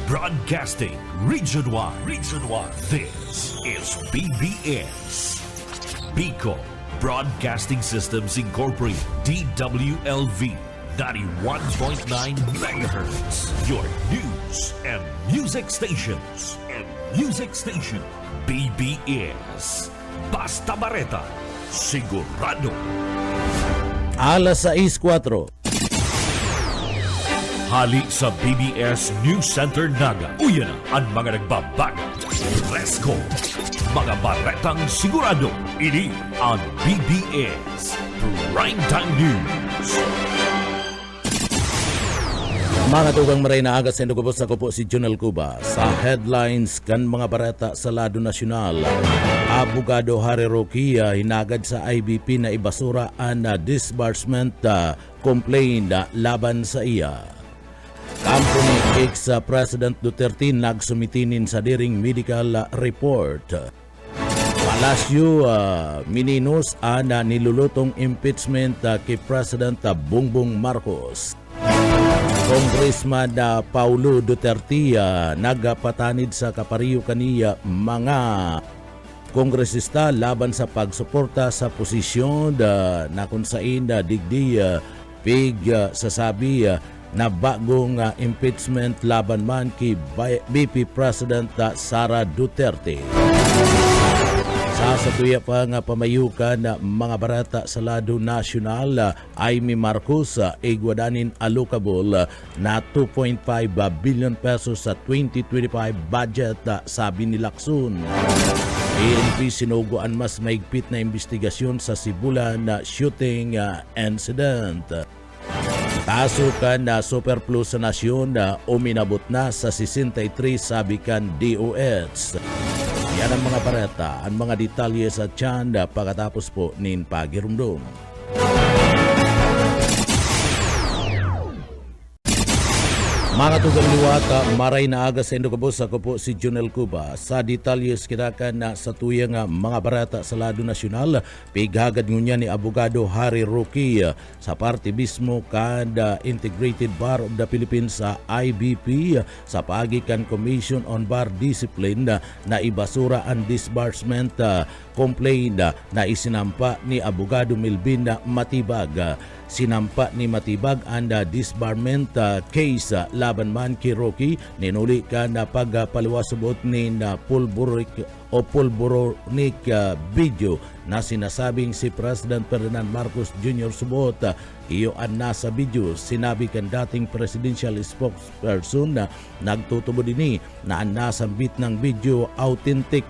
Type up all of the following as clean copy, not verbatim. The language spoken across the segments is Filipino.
Broadcasting Region 1. Region 1. This is BBS. Bicol Broadcasting Systems Incorporated. DWLV 91.9 MHz. Your news and music stations. BBS. Basta Bareta. Sigurado. Alas 6:04. Hali sa BBS News Center Naga. Uyan na ang mga nagbabaga. Presko. Mga baretang sigurado. Ini ang BBS Primetime News. Mga tugang maray na aga sa Indogobos na po si Junel Cuba sa headlines kan mga bareta sa lado nasyonal. Abogado Harry Roque hinagad sa IBP na ibasura ang disbursement complaint laban sa iya. Kampo ni ex-President Duterte nagsumitinin sa diring medical report. Palasyo mininos na nilulutong impeachment kay President Bongbong Marcos. Congressman Paulo Duterte nagapatanid sa kapariyo kaniya mga kongresista laban sa pagsuporta sa posisyon na kung saan digdi pig sasabi na bagong impeachment laban man kay BP President Sara Duterte. Sa satuya pa nga pamayukan na mga barata sa lado nasyonal, Amy Marcos igwadanin allocable na 2.5 billion pesos sa 2025 budget sabi ni Lacson. ANP sinuguan mas maigpit na investigasyon sa Sibulan shooting incident. Pasukan na superfluous sa nasyon na uminabot na sa 63 sabi kan DOH. Yan ang mga bareta, ang mga detalye sa tiyan pagkatapos po nin pagirumdum. Mga tugang liwata, maray na aga sa Indogobos, ako po si Junel Cuba. Sa detalyes kinakan na sa tuyang mga barata sa lado nasyonal, pighagad ngunya ni Abogado Harry Roque sa parte mismo kada Integrated Bar of the Philippines sa IBP sa pagikan Commission on Bar Discipline na ibasura ang disbursement complaint na isinampa ni Abogado Melvin Matibag. Sinampa ni Matibag ang disbarment case laban man kay Roque ninuli ka na pagpaliwasubot ni pulburonic video na sinasabing si President Ferdinand Marcos Jr. subot. Iyo ang nasa video sinabi kan dating presidential spokesperson na nagtutubo din na ang nasambit ng video authentic.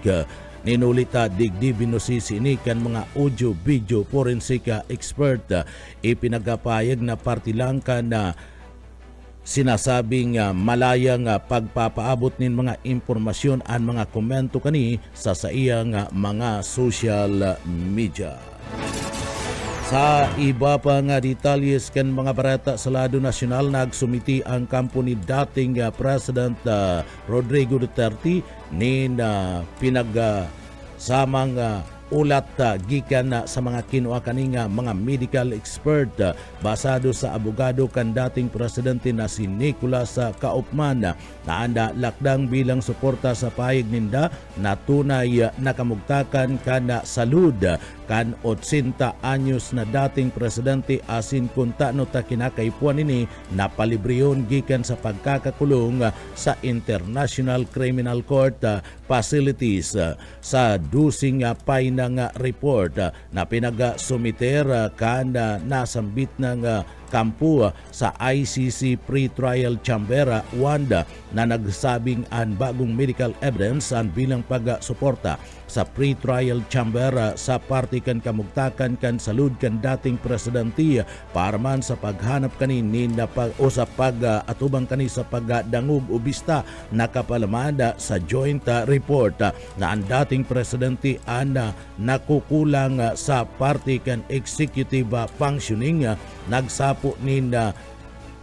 Ninulita digdi binusisini kan mga audio-video forensic expert ipinagapayag na parti lang ka na sinasabing malayang pagpapaabot nin mga impormasyon ang mga komento kani sa iyang mga social media. Sa iba pa nga detalyes kan mga barata sa lado nasyonal, nagsumiti ang kampo ni dating President Rodrigo Duterte ni pinagsamang ulat gikan sa mga kinuha kaninga mga medical expert basado sa abogado kan dating presidente na si Nicolas Kaupman na anda lakdang bilang suporta sa payag ninda na tunay nakamugtakan kan salud kan 80 anyos na dating presidente asin kunta no ta kinakaipuan ini napalibriyon gikan sa pagkakakulong sa International Criminal Court facilities sa dusing ng report na pinag-sumiter kan nasambit ng kampo sa ICC Pre-Trial Chamber Wanda na nagsabing ang bagong medical evidence ang bilang pag-suporta sa pre-trial chamber sa party kan kamugtakan kan salud kan dating presidente para man sa paghanap kanin na o sa pag-atubang kani sa pagdangog o bista nakapalamada sa joint report na ang dating presidente ang nakukulang sa party kan executive functioning nagsapo ni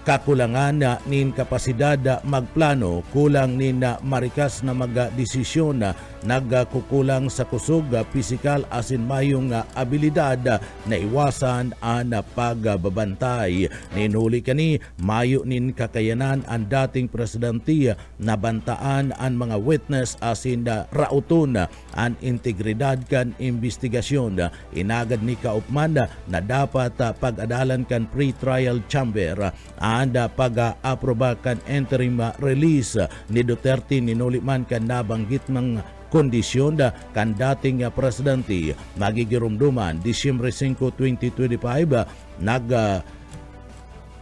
kakulangan na nin kapasidad magplano, kulang nin marikas na magdesisyon, nagkukulang sa kusog pisikal asin mayong abilidad na iwasan ang pagbabantay. Ninhuli kani mayo nin kakayanan ang dating presidente na bantaan ang mga witness asin rauton ang integridad kan investigasyon. Inagad ni Kaupman na dapat pag-adalan kan pre-trial chamber and pag-aproba kan interim release ni Duterte. Ninuli man kan nabanggit ng kondisyon kan dating presidente. Magigirumduman Disyembre 5, 2025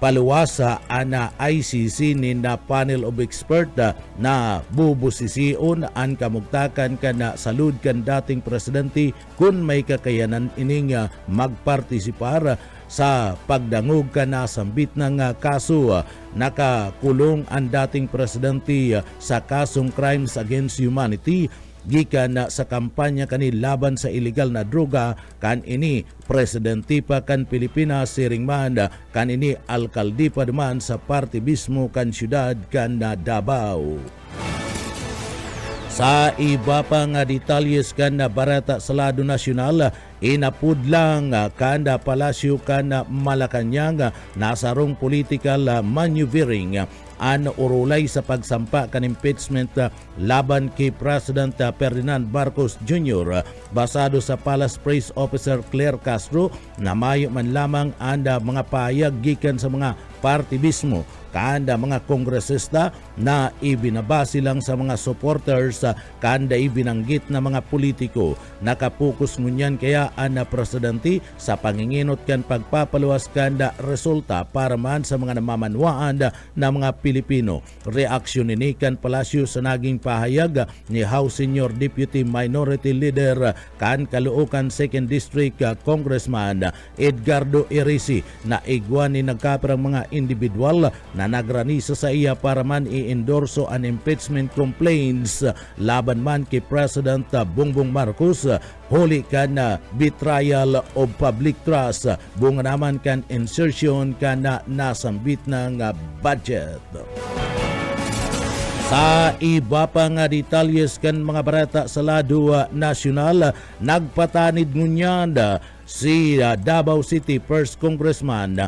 paluwasa ana ICC ni na panel of expert na bubusisiun ang kamugtakan kana salud kan dating presidente kung may kakayanan ining magpartisipar sa pagdangog kana sambit ng kaso. Nakakulong ang dating presidente sa kasong crimes against humanity gikan sa kampanya kani laban sa illegal na droga. Kan ini presidente pa kan Pilipinas siring man, kan ini alkalde pa naman sa parte mismo kan syudad kan Davao. Sa iba pang detalyes kan barata sa lado nasyonal, inapudlang kan palasyo kan Malacanang nasarong political maneuvering an urulay sa pagsampa kan impeachment laban kay President Ferdinand Marcos Jr. Basado sa Palace Press Officer Claire Castro na mayo man lamang ang mga pahayag gikan sa mga party mismo kanda mga kongresista na ibinabase lang sa mga supporters kanda ibinanggit na mga politiko. Nakapokus ngunyan kaya ang presidente sa panginginot kan pagpapaluwas kanda resulta para man sa mga namamanwaan na mga Pilipino. Reaksyon ni kan Palacio sa naging pahayag ni House Senior Deputy Minority Leader kan Caloocan 2nd District Congressman Edgardo Irisi na igwan ni nagkaperang mga individual na nagranisa sa iya para man i-endorso ang impeachment complaints laban man kay President Bongbong Marcos. Huli kan betrayal of public trust, bunga naman kan insertion kan nasambit ng budget. Sa iba pang detalyes kan mga barata sa lado nasyonal, nagpatanid ngunyan si Davao City 1st Congressman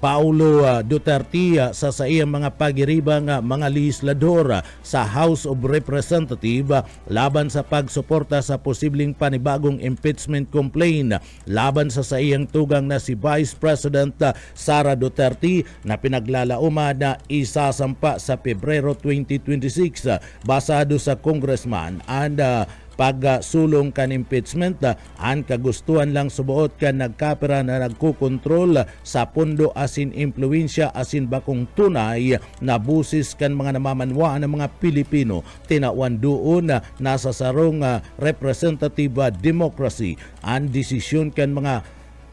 Paulo Duterte sa iyang mga pagiribang mga legislador sa House of Representatives laban sa pagsuporta sa posibleng panibagong impeachment complaint laban sa iyang tugang na si Vice President Sara Duterte na pinaglalauma na isasampa sa Pebrero 2026 basado sa congressman and pagsulong kan impeachment. Ang kagustuhan lang subuot kan nagkapera na nagkukontrol sa pundo asin impluensya asin bakong tunay na busis kan mga namamanwaan ng mga Pilipino. Tinawan doon na nasa sarong representative democracy ang desisyon kan mga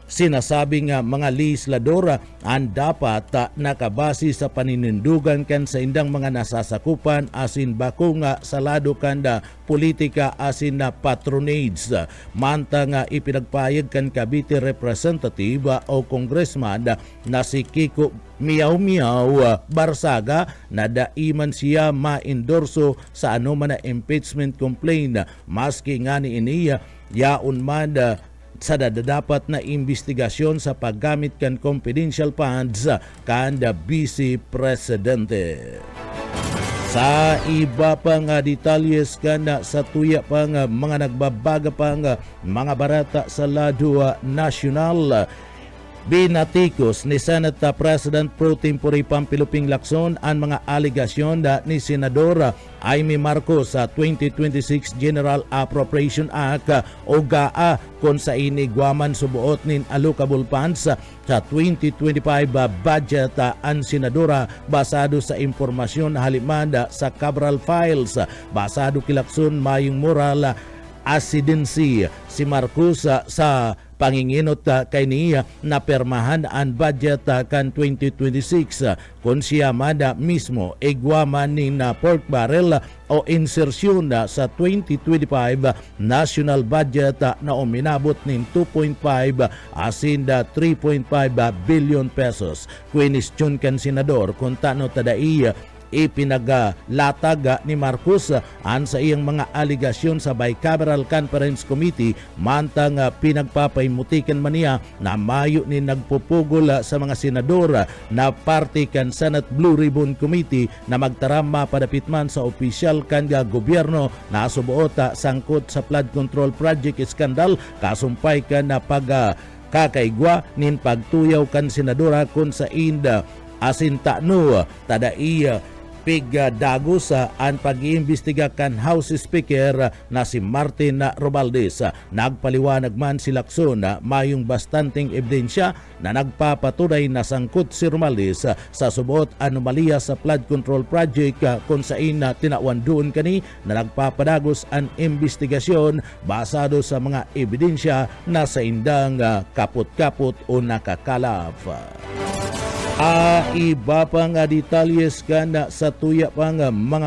sinasabing mga legislador ang dapat nakabase sa paninindugan kan sa indang mga nasasakupan asin bakong salado kan politika asin na patronage. Manta nga ipinagpayag kan Cavite Representative o Congressman na si Kiko Miyaw Barsaga na daiman siya ma-endorso sa anuman na impeachment complaint maski nga ni iniya yaon man sa dapat na investigasyon sa paggamit kan confidential funds kan Vice Presidente. Sa iba pang detalyes kan sa tuya pang mga nagbabaga pang mga barata sa lado nasyonal, binatikos ni Senate President Pro Tempore Pampiluping Lacson ang mga aligasyon ni Senadora Amy Marcos sa 2026 General Appropriation Act o GAA kung sa inigwaman subuot nin allocable funds sa 2025 budget ang Senadora basado sa impormasyon halimanda sa Cabral Files. Basado kilakson mayong moral asidency si Marcos sa panginginot kay niya na permahan ang budget kan 2026 kung siya mada mismo igwaman ni na pork barrel o insersyon sa 2025 national budget na uminabot nin 2.5 asin 3.5 billion pesos. Question kan senador kung tano tadai ipinagalatag ni Marcos an sa iyang mga aligasyon sa Bicameral Conference Committee mantang pinagpapaimutikan man niya na mayo ni nagpupugol sa mga senador na parte kan Senate Blue Ribbon Committee na magtarama padapit man sa opisyal kan gobyerno na subuota sangkot sa flood control project scandal kasumpay kan na kakaigwa nin pagtuyaw kan senadora kun sa inda asin takno tadai pigdagos ang pag-iimbestiga kan House Speaker na si Martin Romualdez. Nagpaliwanag man si Lacson na mayong bastanteng ebidensya na nagpapatunay na sangkot si Romualdez sa subuot anomalya sa flood control project kung saan tinawan doon kani na nagpapadagos ang investigasyon basado sa mga ebidensya na sa indang kapot-kapot o nakakalap. Iba pang detalyes kan sa tuya pang mga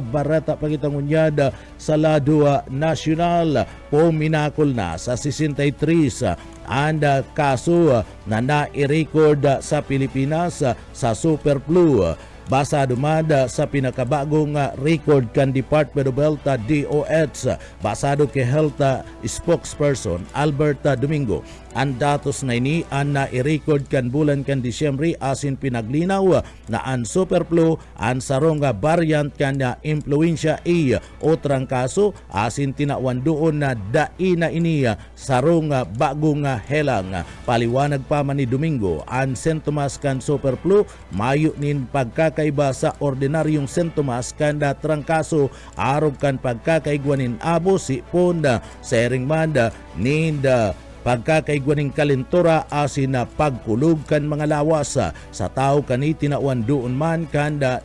barata pagitangunyad sa lado nasyonal puminakol na sa 63 ang kaso na nai-record sa Pilipinas sa super flu. Basa dumada sa pinakabagong record kan Department of Health DOH basado kay Health Spokesperson Albert Domingo. Ang datos na ini ang na-record kan bulan kan Disyembre asin pinaglinaw na ang super flu ang sarong variant kan influenza A o trangkaso asin tinawan doon na daina ini sarong bagong helang. Paliwanag pa man ni Domingo ang sintomas kan super flu mayo nin pagkakaiba sa ordinaryong sintomas kan trangkaso arog kan pagkakaigwanin abo sipon sering manda ninda pagkakaigwaning kalentura asin na pagkulog kan mga lawas sa tao kani tinawan doon man kanda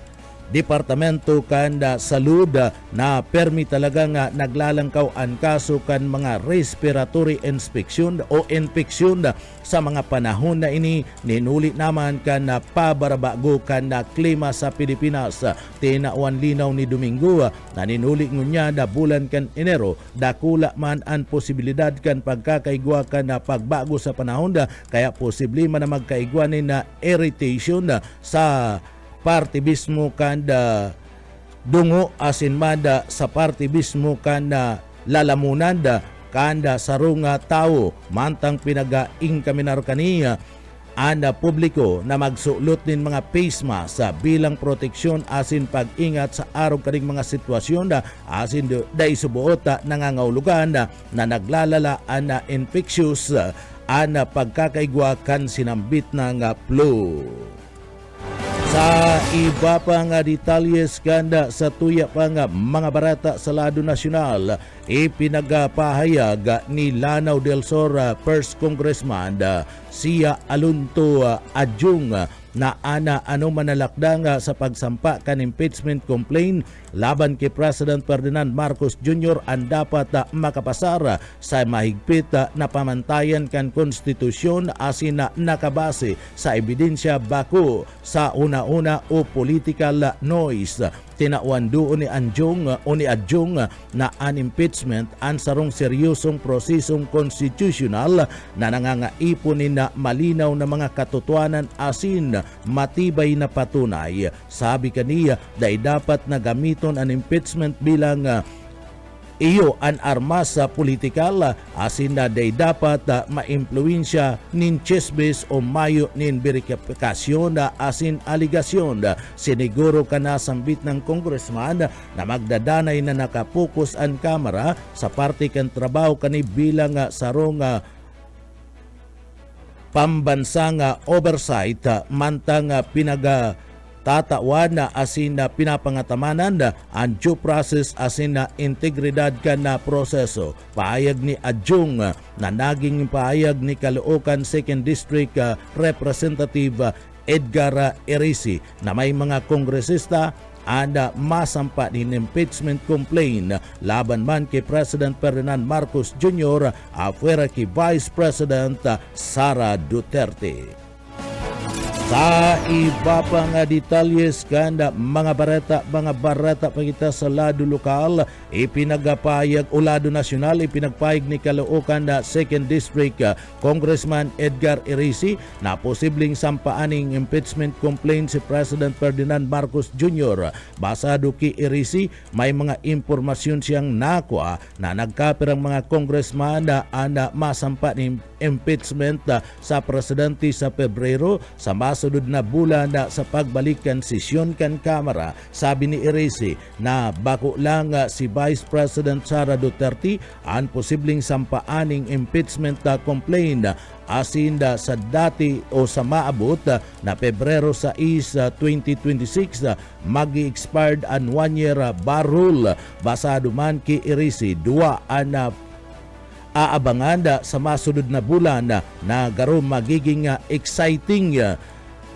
Departamento kanda salud na permi talaga nga naglalangkaw ang kaso kan mga respiratory infection o infection sa mga panahon na ini. Ninuli naman kan na pabarabago kan na klima sa Pilipinas. Tinawan linaw ni Domingo na ninuli ngunya na bulan kan Enero dakula man ang posibilidad kan pagkakaigwa kan na pagbago sa panahon kaya posible man na magkaigwanin na irritation sa parte mismo kanda dungo asin manda sa parte mismo kanda lalamunan kanda sarunga tao mantang pinaga-ingkaminar kaniya ang publiko na magsulot nin mga face mask bilang proteksyon asin pag-ingat sa araw kaning mga sitwasyon asin day subuot nangangahulugan na naglalala ang infectious ang pagkakaigwa kan sinambit ng flu. Sa iba pang detalyes kanda sa tuya pang mga barata sa lado nasyonal, ipinagpahayag ni Lanao del Sur First Congressman Sia Alunto Adjung na ano manalakdang sa pagsampa kan impeachment complaint laban kay President Ferdinand Marcos Jr. ang dapat makapasar sa mahigpit na pamantayan kan konstitusyon asin na nakabase sa ebidensya bako sa una-una o political noise. Tinawan doon ni Adjung na an impeachment ang sarong seryosong prosesong konstitusyonal na nangangaiponin na malinaw na mga katotohanan asin matibay na patunay. Sabi kaniya dahil dapat na gamiton ang impeachment bilang iyo an armas sa politikal asin na day dapat maimpluwensya nin chismis o mayo nin verifikasyon asin aligasyon. Siniguro ka na sambit ng congressman na magdadanay na nakapokus ang kamera sa parte kan trabaho kani bilang sarong pambansang oversight mantang tatawan na asin na pinapangatamanan ang due process asin na integridad ka na proseso. Paayag ni Adjung na naging paayag ni Caloocan 2nd District Representative Edgar Erisi na may mga kongresista anda masampa din impeachment complaint laban man kay President Ferdinand Marcos Jr. afuera kay Vice President Sara Duterte. Sa iba pa nga detalyes kanda mga barata pa kita sa lado lokal, ipinagpayag o lado nasyonal, ipinagpayag ni Caloocan na 2nd District Congressman Edgar Erisi na posibleng sampaaning impeachment complaint si President Ferdinand Marcos Jr. Basado kay Erisi, may mga impormasyon siyang nakuha na nagkapirang mga congressman na masampa ng impeachment sa presidente sa Pebrero sa masunod na bulan na sa pagbalikan sesyon kan Kamara. Sabi ni Erisi na bako lang si Vice President Sara Duterte ang posibleng sampaaning impeachment complaint asinda sa dati o sa maabot na Pebrero 6, 2026 magi-expired ang 1-year bar rule. Basado man kay Erisi, duwa ang aabangan sa masunod na bulan na garo magiging exciting.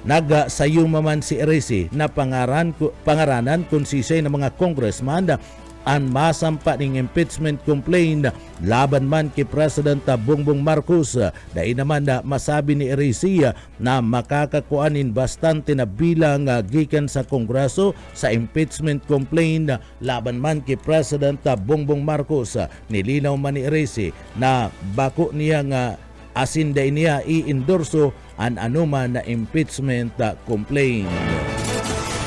Nagsayong maman si Erisi na pangaranan kung sisay ng mga congressman ang masampa ng impeachment complaint laban man kay President Bongbong Marcos. Dahil naman na masabi ni Erisi na makakakuanin bastante na bilang gikan sa Kongreso sa impeachment complaint laban man kay President Bongbong Marcos. Nilinaw man ni Erisi na bako niya nga asin day niya i-endorso ang anuman na impeachment complaint.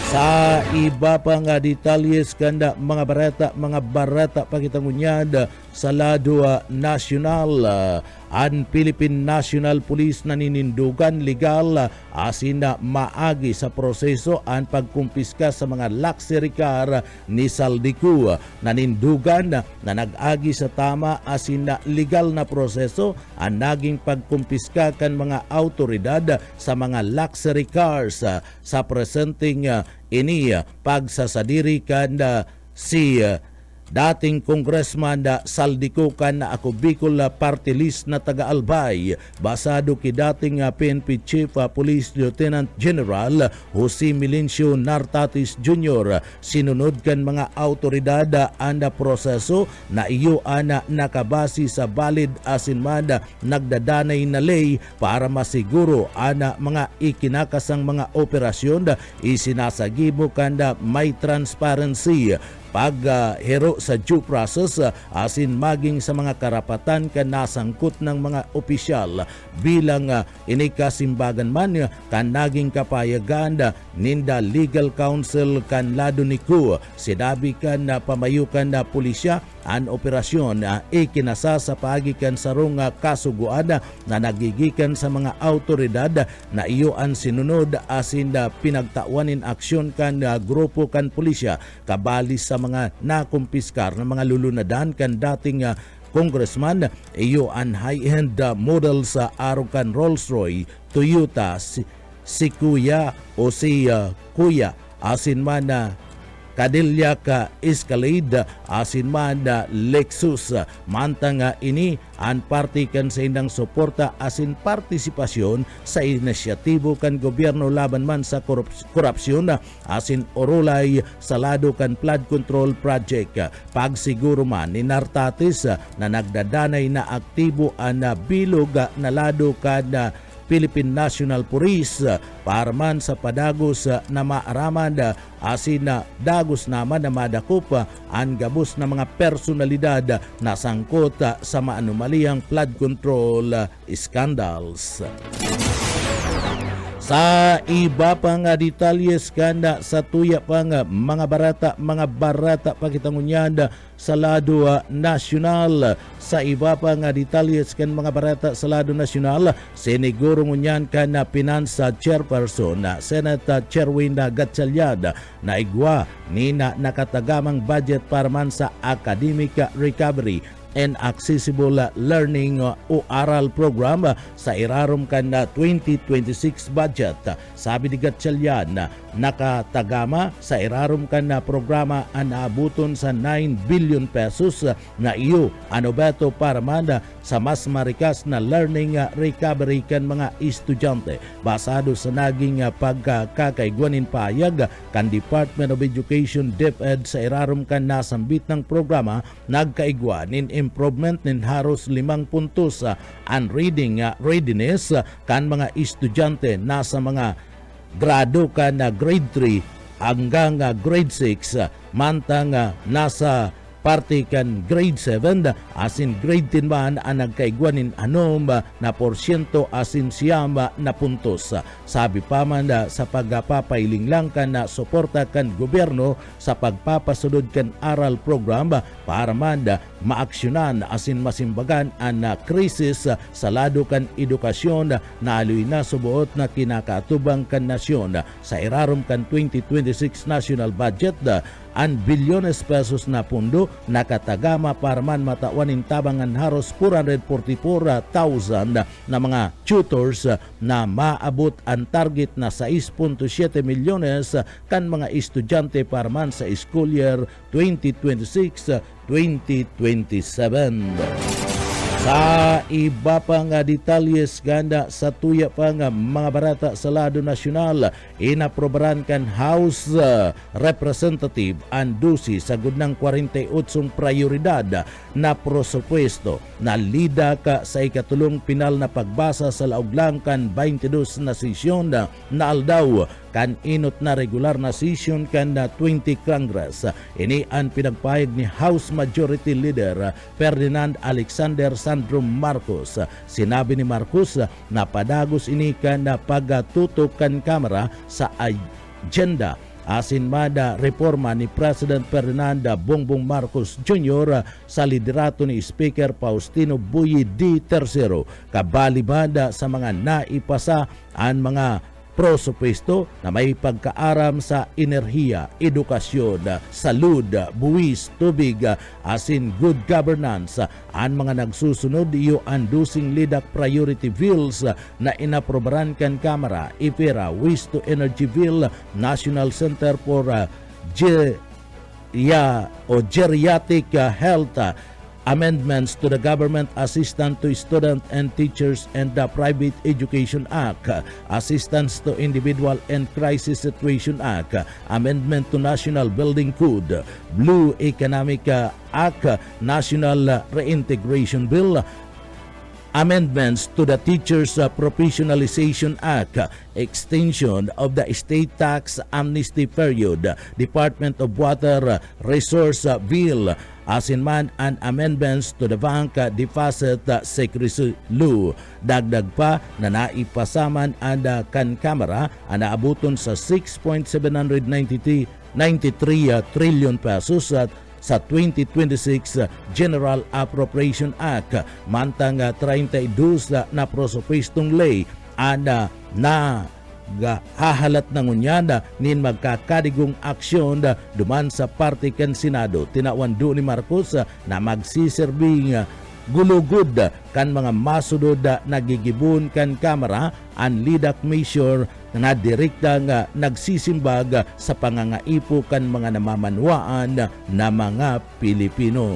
Sa iba pa nga detalyes kanda mga barata pakitangunyad sa lado nasyonal, ang Philippine National Police naninindugan legal asin na maagi sa proseso ang pagkumpiska sa mga luxury car ni Saldico. Nanindugan na nag-agi sa tama asin na legal na proseso ang naging pagkumpiska kan mga autoridad sa mga luxury cars sa presenting ini pagsasadiri kan si dating Congressman Saldico kan na ako Bicol Party List na taga-Albay. Basado ki dating PNP Chief Police Lieutenant General Jose Melencio Nartatis Jr. Sinunod kan mga autoridad ang proseso na iyo ana nakabasi sa valid asin man nagdadanay na lay para masiguro ana mga ikinakasang mga operasyon isinasagibo kan may transparency paghero sa due process asin maging sa mga karapatan kan nasangkot ng mga opisyal bilang inikasimbagan man kan naging kapayagan ninda legal counsel kan lado ni Ku. Sinabi kan pamayukan na pulisya ang operasyon ikinasa sa pagikan sa rong kasuguan na nagigikan sa mga autoridad na iyo ang sinunod asin pinagtawanin aksyon kan grupo kan pulisya kabali sa mga nakumpiskar na mga lulunadan kan dating congressman. Iyo ang high-end model sa Arucan Rolls-Royce, Toyota, si Kuya o si Kuya asin man Cadillac Escalade asin man Lexus. Mantang ini ang partikan sa indang suporta asin partisipasyon sa inisyatibo kan gobyerno laban man sa korupsyon asin orulay sa lado kan flood control project. Pagsiguro man ni Nartatis na nagdadanay na aktibo ang bilog na lado kan Philippine National Police para man sa padagos na maaraman asin na dagos naman na madakop ang gabos na mga personalidad na sangkot sa maanumaliyang flood control scandals. Sa iba pang detalyes kanda sa tuya pang mga barata pakitangunyad sa lado nasyonal. Sa iba pang detalyes kan mga barata sa lado nasyonal, siniguro ngunyan kan na Pinansa Chairperson na Senate Cherwin Gatchaliad na igwa ni na nakatagamang budget para man sa academic recovery and accessible learning o aral program sa irarom kan 2026 budget. Sabi ni Gatchalian, nakatagama sa irarom kan programa ang naabuton sa 9 billion pesos na iyo ano beto para man sa mas marikas na learning recovery kan mga estudyante. Basado sa naging pagkakaigwanin payag kan Department of Education DepEd sa irarom kan nasambit ng programa, nagkaigwa nin improvement nin haros 5 puntos ang reading readiness kan mga estudyante nasa mga grado kan grade 3 hanggang grade 6 mantang nasa parte kan grade 7 asin grade 10 man ang nagkaigwanin anom na porsyento asin siyam na puntos. Sabi pa man sa pagpapailing lang kan na suporta kan gobyerno sa pagpapasunod kan aral program para man maaksyonan asin masimbagan ang krisis sa lado kan edukasyon na aluy na subuot na kinakatubang kan nasyon. Sa irarom kan 2026 national budget ang bilyones pesos na pundo nakatagama para man matawanin tabangan haros 444,000 na mga tutors na maabot ang target na 6.7 milyones kan mga estudyante para man sa school year 2026-2027. Sa iba pang detalyes ganda sa tuya pang mga barata sa lado nasyonal, inaprobaran kan House Representative ang dusi sa gudnang 48 prioridad na prosupuesto na lida ka sa ikatulong pinal na pagbasa sa lauglang kan 22 na sesyon na aldaw kan inot na regular na session kan 20 Congress. Ini ang pinagpahig ni House Majority Leader Ferdinand Alexander Sandro Marcos. Sinabi ni Marcos na padagos ini kan pagtutok kan Kamara sa agenda asin mada reforma ni President Ferdinand Bongbong Marcos Jr. sa liderato ni Speaker Faustino Buyi D. III. Kabalibada sa mga naipasa ang mga prosupuesto na may pagkaaram sa enerhiya, edukasyon, salud, buwis, tubig, asin good governance. Ang mga nagsusunod iyo ang dusing lidak priority bills na inaprobaran kan Kamara, IPERA, Waste to Energy Bill, National Center for Geriatric Health, amendments to the Government Assistance to Student and Teachers and the Private Education Act, Assistance to Individual and Crisis Situation Act, Amendment to National Building Code, Blue Economic Act, National Reintegration Bill, amendments to the Teachers Professionalization Act, extension of the state tax amnesty period, Department of Water Resource Bill, asin man ang amendments to the Bank Deposit Secrecy Law. Dagdag pa na naipasaman ang kan Kamara ang naabuton sa 6.793 trillion pesos sa 2026 General Appropriation Act, mantang 32 na prosupestong lay na hahalat ng unyada nin magkakadigong aksyon duman sa parte kan Senado. Tinawando ni Marcos na magsiserbing gulugod kan mga masudod nagigibon kan Kamara ang lidak measure na direkta nga nagsisimbag sa pangangaipo kan mga namamanwaan na mga Pilipino.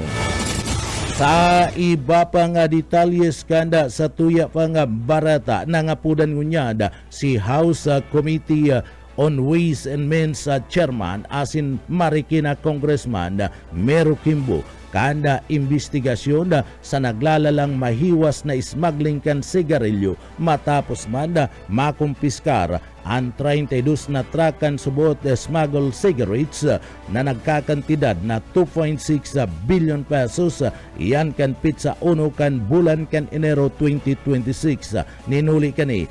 Sa iba pang detalyes kanda sa tuya pang barata nangapudan ngunyada si House Committee on Ways and Means Chairman asin Marikina Congressman Mero Kimbo kanda investigasyon sa naglalalang mahiwas na smuggling kan sigarilyo matapos man makumpiskar ang 32 na trakan subot smuggled cigarettes na nagkakantidad na 2.6 billion pesos. Iyan kan pizza uno kan bulan kan Enero 2026. Ninuli kani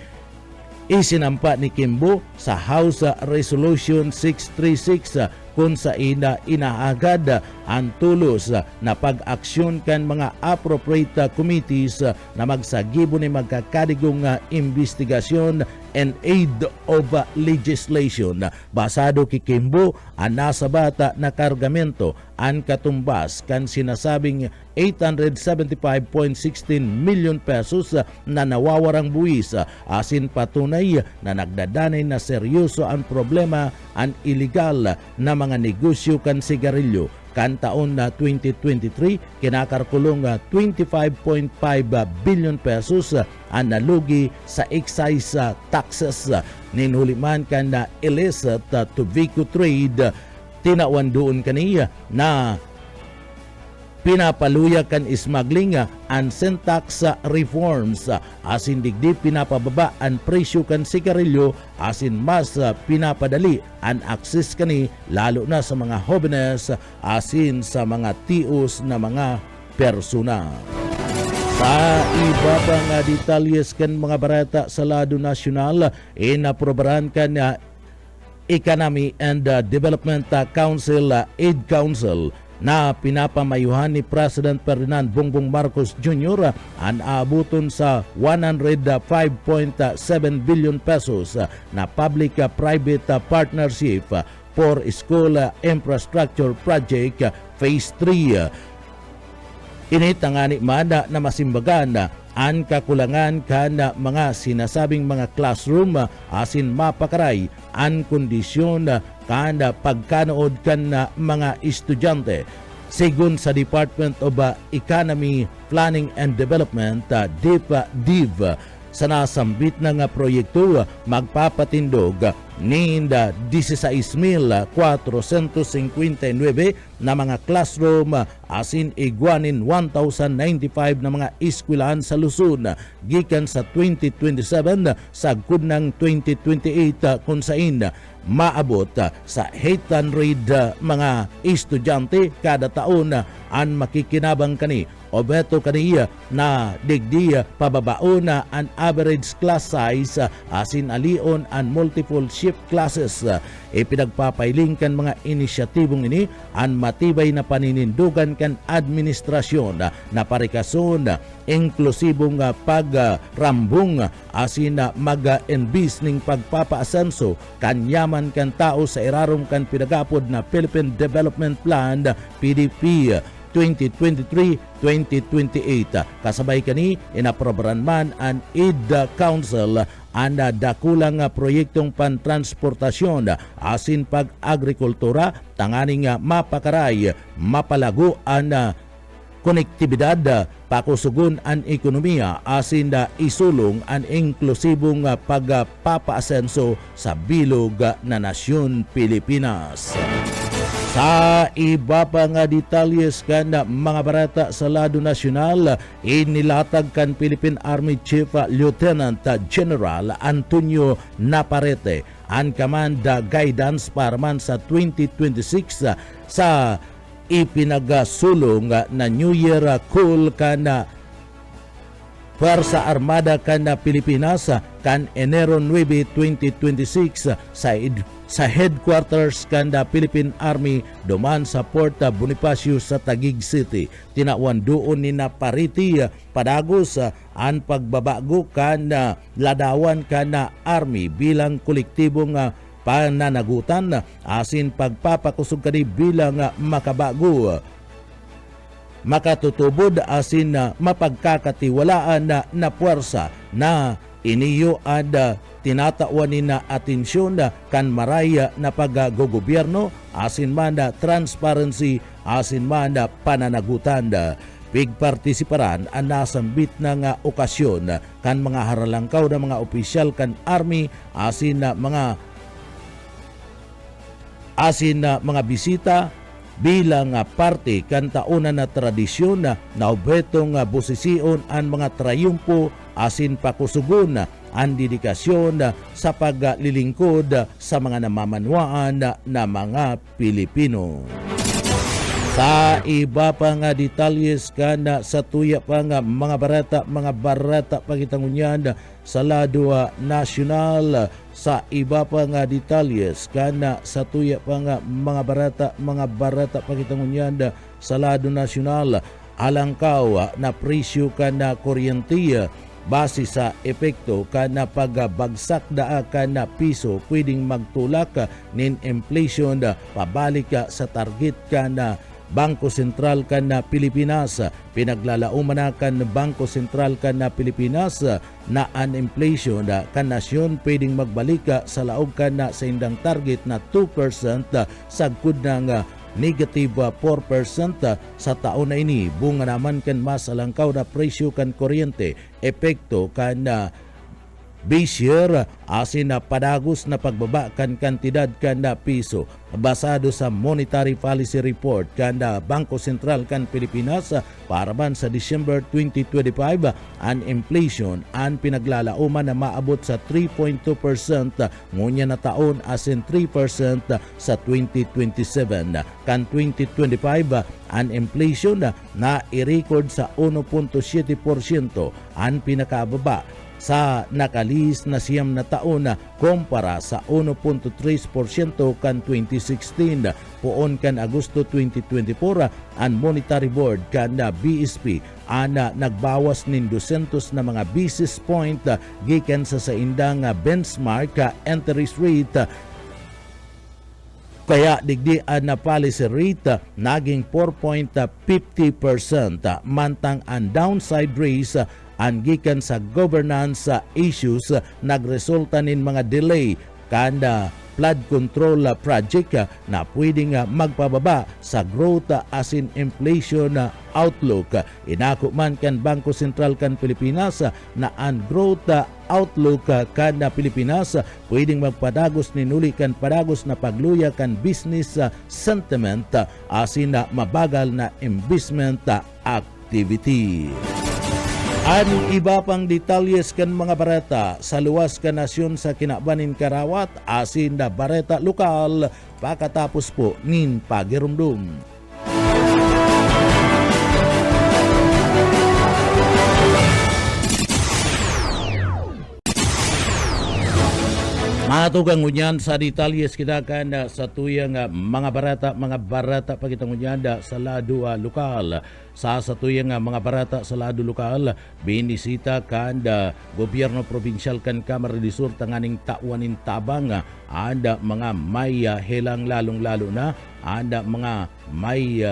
isinampa ni Kimbo sa House Resolution 636 kung sa inaagad ang tulos na pag-aksyon kan mga appropriate committees na magsagibo ni magkakadigong investigasyon and aid of legislation. Basado kikimbo ang nasa bata na kargamento ang katumbas kan sinasabing 875.16 million pesos na nawawarang buwis, asin patunay na nagdadanay na seryoso ang problema ang illegal na mga negosyo kan sigarilyo. Kan taon na 2023, kinakarkulong 25.5 billion pesos ang nalugi sa excise taxes. Ninhuliman kan na illicit tobacco trade, tinawan doon kaniya na pinapaluya kan smuggling and syntax reforms, asin digdi pinapababa ang presyo kan sigarilyo, asin mas pinapadali ang access kani lalo na sa mga jóvenes, asin sa mga tios na mga persona. Sa iba pang detalyes kan mga barata sa lado nasyonal, inaprobaran kan Economy and Development Council, Aid Council, na pinapamayuhan ni President Ferdinand Bongbong Marcos Jr. ang aabuton sa 105.7 billion pesos na public-private partnership for School Infrastructure Project Phase 3. Initangani man na masimbagan ang kakulangan kan mga sinasabing mga classroom, asin mapakaray ang kondisyon kan pagkanood kan mga estudyante. Sigun sa Department of Economy, Planning and Development, DEP, sa nasambit na nga proyekto magpapatindog ni 16,459 na mga classroom, asin iguanin 1,095 na mga eskwelahan sa Luzon gikan sa 2027 sa gudnang 2028 kung sain maabot sa 800 mga estudyante kada taon ang makikinabang kani o beto kaniya na digdi pababaon ang average class size, asin alion ang multiple shift classes. Ipinagpapailing kan mga inisyatibong ini ang matibay na paninindugan kan administrasyon na parikason inklusibong pagrambong, asin mag-enbis ning pagpapaasenso kan yaman kan tao sa irarom kan pinagapod na Philippine Development Plan PDP 2023-2028. Kasabay kani inaprobaran man ang Aid Council ang dakulang proyektong pantransportasyon, asin pag-agrikultura, tanganing mapakaray, mapalago ang konektibidad, pakusugon ang ekonomiya, asin isulong ang inklusibong pagpapaasenso sa bilog na nasyon Pilipinas. Sa iba pa nga detalyes kan mga barata sa lado nasyonal, inilatag kan Philippine Army Chief Lieutenant General Antonio Naparrete ang command guidance para man sa 2026 sa ipinagasulong na New Year call kan Puwersa Armada kan Pilipinas kan Enero 9, 2026 sa headquarters kan Philippine Army duman sa Port Bonifacio sa Taguig City. Tinawan doon ni Naparrete padagos ang pagbabago kan ladawan kan Army bilang kolektibong pananagutan, asin pagpapakusog kani bilang makabago, makatutubod, asin mapagkakatiwalaan na puwersa na iniyo ad tinatawan ni na atensyon kan maraya na paggogobyerno, asin man transparency, asin man pananagutan. Pigpartisiparan ang nasambit na nga okasyon kan mga haralangkaw na mga opisyal kan Army, asin mga bisita bilang parte kan taunan na tradisyon na obetong busisiun ang mga trayumpo, asin pakusugon ang dedikasyon sa paglilingkod sa mga namamanwaan na mga Pilipino. Sa iba pa nga detalyes kan sa tuya pa nga mga barata pagitangunyan sa lado nasyonal, sa iba pa nga detalyes kana sa tuya pa nga mga barata pakitangunyanda sa lado nasyonal alangkaw na presyo kana kuryente base sa epekto kana pagbagsak daa kana piso pwedeng magtulak nin inflation pabalik sa target kana Bangko Sentral kan na Pilipinas. Pinaglalauman kan Bangko Sentral kan na Pilipinas na an inflation kan nasyon pwedeng magbalik sa laog kan na sa indang target na 2% sagkod ng negative 4% sa taon na ini. Bunga naman kan mas alangkaw na presyo kan kuryente epekto kan na base year asin na padagos na pagbaba kan kantidad kan na piso basado sa Monetary Policy Report kan na Bangko Sentral kan Pilipinas para man sa December 2025 ang inflation ang pinaglalauman na maabot sa 3.2% ngunya na taon asin 3% sa 2027 kan 2025 ang inflation na i-record sa 1.7% ang pinakababa sa nakalis na siyam na taon kumpara sa 1.3% kan 2016. Poon kan Agosto 2024 ang Monetary Board kan na BSP ana nagbawas nin 200 na mga basis point gikan sa indang benchmark interest rate kaya digdian na policy rate naging 4.50% mantang ang downside risk ang gikan sa governance issues nagresulta nin mga delay kada flood control project na pwedeng magpababa sa growth asin inflation outlook. Inako man kan Bangko Sentral kan Pilipinas na ang growth outlook kan Pilipinas pwedeng magpadagos ninuli kan padagos na pagluya kan business sentiment asin mabagal na investment activity. Ang iba pang detalyes kan mga bareta sa luwas ka nasyon sa kinabanin Karawat asin na bareta lokal pakatapos po nin pagirumdum. Matugang unyan sa detalyes kita kan sa tuyang mga barata pagitang unyan sa lado lokal. Sa tuyang mga barata sa lado lokal, binisita kan gobyerno provinsyal kan Kamara de Sur tanganing tawanin tabang anda mga may helang lalong-lalo na anda mga may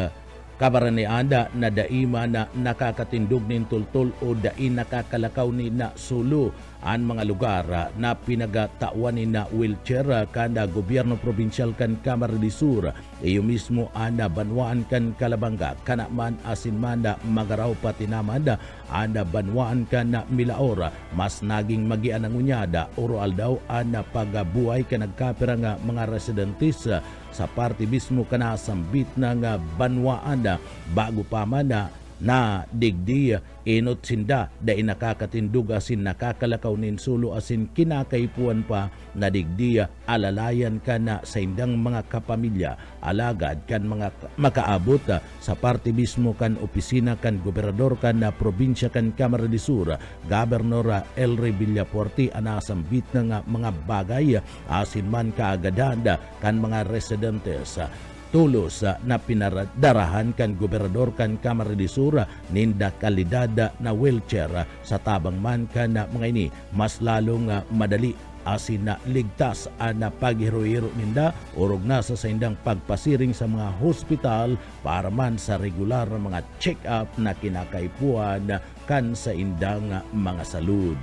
kabarani anda na daima na nakakatindog nin tultol o dain nakakalakaw ni na sulo ang mga lugar na pinagatawan ni na wheelchair kanda gobyerno provinsyal kan Kamara de Sur. Iyo mismo anda banwaan kan Kalabanga kanaman asin manda magaraw pati naman anda banwaan kan na Milaor mas naging magian ang unyada oral daw anda pagabuhay ka nagkapira nga mga residentes sa parte mismo kana sambit ng banwaan bago pa man na digdi inot sinda da nakakatindug asin nakakalakaw nin sulo asin kinakaipuan pa na digdi alalayan ka na sa indang mga kapamilya alagad kan mga makaabot sa parte mismo kan opisina kan gobernador kan na probinsya kan Kamara de Sur Gobernador Elry Villaporti anasambit ng mga bagay asin man kaagadan kan mga residentes tulos na pinadarahan kan gobernador kan Kamara de Sur ninda kalidad na wheelchair sa tabang man kan mga ini mas lalong madali asin na ligtas na paghiro-hiro ninda urog na sa indang pagpasiring sa mga hospital para man sa regular na mga check-up na kinakaipuan kan sa indang mga salud.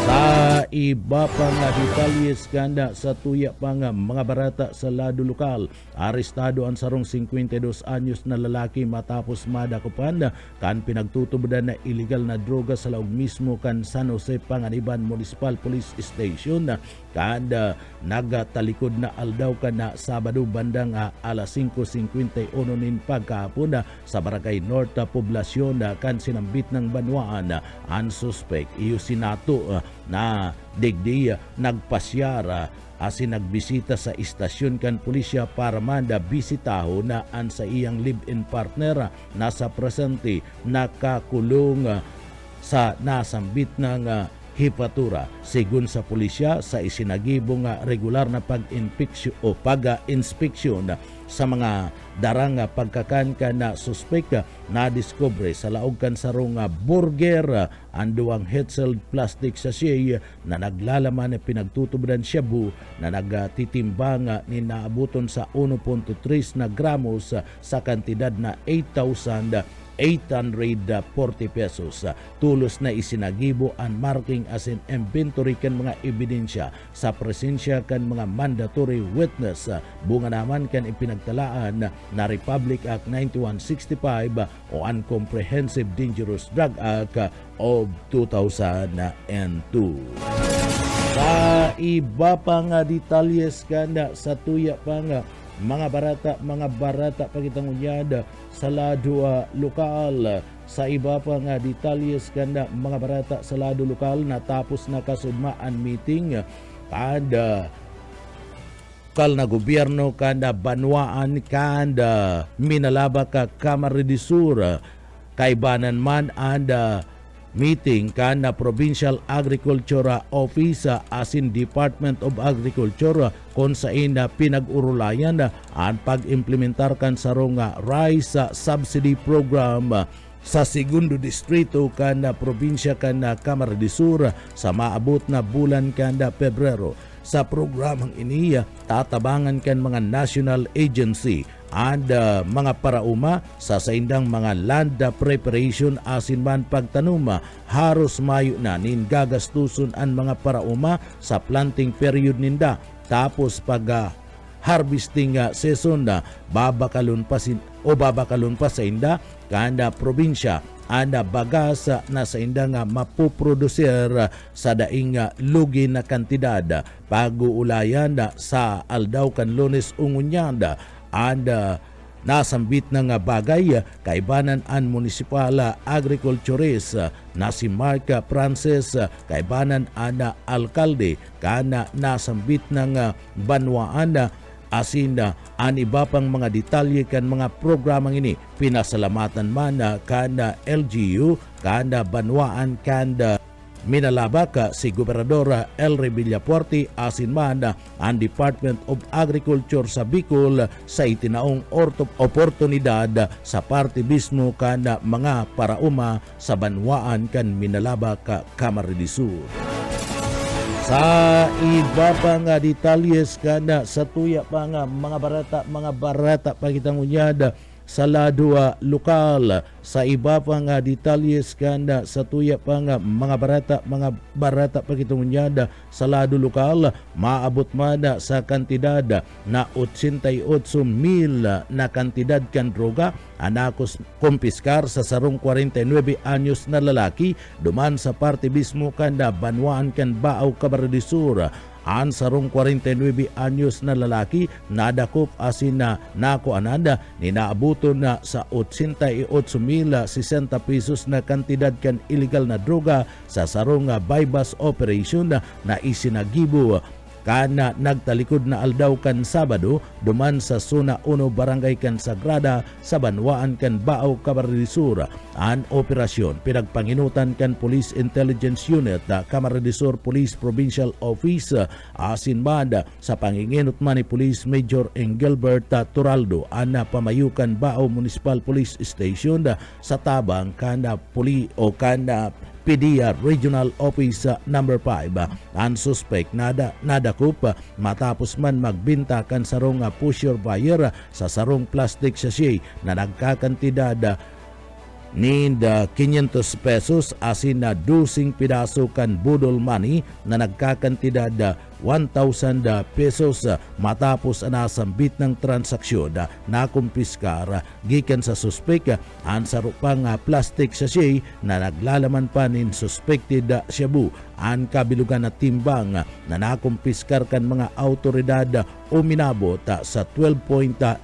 Sa iba pang detalyes kanda sa tuya pang mga barata sa lado lokal, arestado ang sarong 52 anyos na lalaki matapos madakupan kan pinagtutubodan na illegal na droga sa laog mismo kan San Jose Panganiban Municipal Police Station kanda nagatalikod na aldaw ka na Sabado bandang alas 5:51 nin pagkahapon sa Barangay North Poblasyon kan sinambit ng Banwaan ang suspect iyo sinato na digdi nagpasyara asin nagbisita sa istasyon kan pulisya para manda bisitaho na ang sa iyang live-in partner nasa presente nakakulong sa nasambit ng hipatura. Sigun sa pulisya sa isinagibo nga regular na pag-inspeksyon sa mga darang nga pagkakanka na suspek na diskubre sa laog kan sarong burger ang duwang Hetzel plastic sachet na naglalaman na pinagtutubdan shabu na nagtitimbang ni naabuton sa 1.3 na gramos sa kantidad na 8,840 pesos. Tulos na isinagibo ang marking as in inventory kan mga ebidensya sa presensya kan mga mandatory witness. Bunga naman kan ipinagtalaan na Republic Act 9165 o Uncomprehensive Dangerous Drug Act of 2002. Sa iba pa nga detalyes kanda sa tuya pa nga mga barata pagitang unyada sa lado lokal. Sa iba pa nga detalyes kanda mga barata sa lado lokal natapos na kasugmaan meeting kada lokal na gobyerno kada banwaan kada Minalaba ka Kamara de Sur kaibanan man anda meeting kana Provincial Agriculture Office asin Department of Agriculture kung saan pinag-urulayan ang pag-implementar kan sarong rice subsidy program sa segundo distrito kana probinsya kana Kamara de Sur sa maabot na bulan kana Pebrero. Sa programang ini tatabangan kan mga national agency and mga parauma sa saindang mga land preparation asin man pagtanuma haros mayo na nin gagastuson ang mga parauma sa planting period ninda tapos pag harvesting season na babakalon pa sa inda kanda probinsya anda bagas na sa inda nga mapuproducer sa daing lugi na kantidad pag-uulayan sa aldaw kan Lunes ungunyanda anda nasambit na nga bagay kaibanan an municipal agriculturist na si Mark Francis kaibanan ana alkalde kana nasambit na nga banwaan asin an iba pang mga detalye kan mga programang ini pinasalamatan man kana LGU kana banwaan kana Minalaba ka si Gobernador Elry Villapuerte asin man ang Department of Agriculture sa Bicol sa itinaong oportunidad sa parte mismo kana mga parauma sa banwaan kan Minalaba ka Kamara de Sur. Sa iba pa nga detalyes kana sa tuya pa nga mga barata pagitang unyada sa lado lokal. Sa iba pa nga detalyes kana sa tuya pa nga mga barata pagitang unyada sa lado lokal maabot man sa kantidad na 88,000 na kantidad kan droga anakos kumpiskar sa sarong 49 anyos na lalaki duman sa parte mismo kanda banwaan kan Baaw Camarines de Sur. Ang sarong 49 anyos na lalaki nadakop asin na nako ananda ninaabuto na sa 88,060 pesos na kantidad kan illegal na droga sa sarong bypass operation na isinagibo kana nagtalikod na aldaw kan Sabado duman sa Zona 1 Barangay kan Sagrada sa banwaan kan Baaw Camarines de Sur. Ang operasyon pinagpanginutan kan Police Intelligence Unit Camarines de Sur Police Provincial Office asin man sa panginginot man ni Police Major Engelbert Turaldo ana pamayukan Baaw Municipal Police Station sa tabang kana kana PDEA Regional Office number 5. Ang suspect nadakop matapos man magbinta kan sarong pusher buyer sa sarong plastic sachet na nagkakantidad ninda 500 pesos asin na dusing pidaso kan budol money na nagkakantidad 1,000 pesos matapos nasambit ng transaksyon na kumpiskar gikan sa suspek ang sarupang plastic sachet na naglalaman pa nin suspected shabu. Ang kabilugan na timbang na nakumpiskar kan mga autoridad uminabot sa 12.95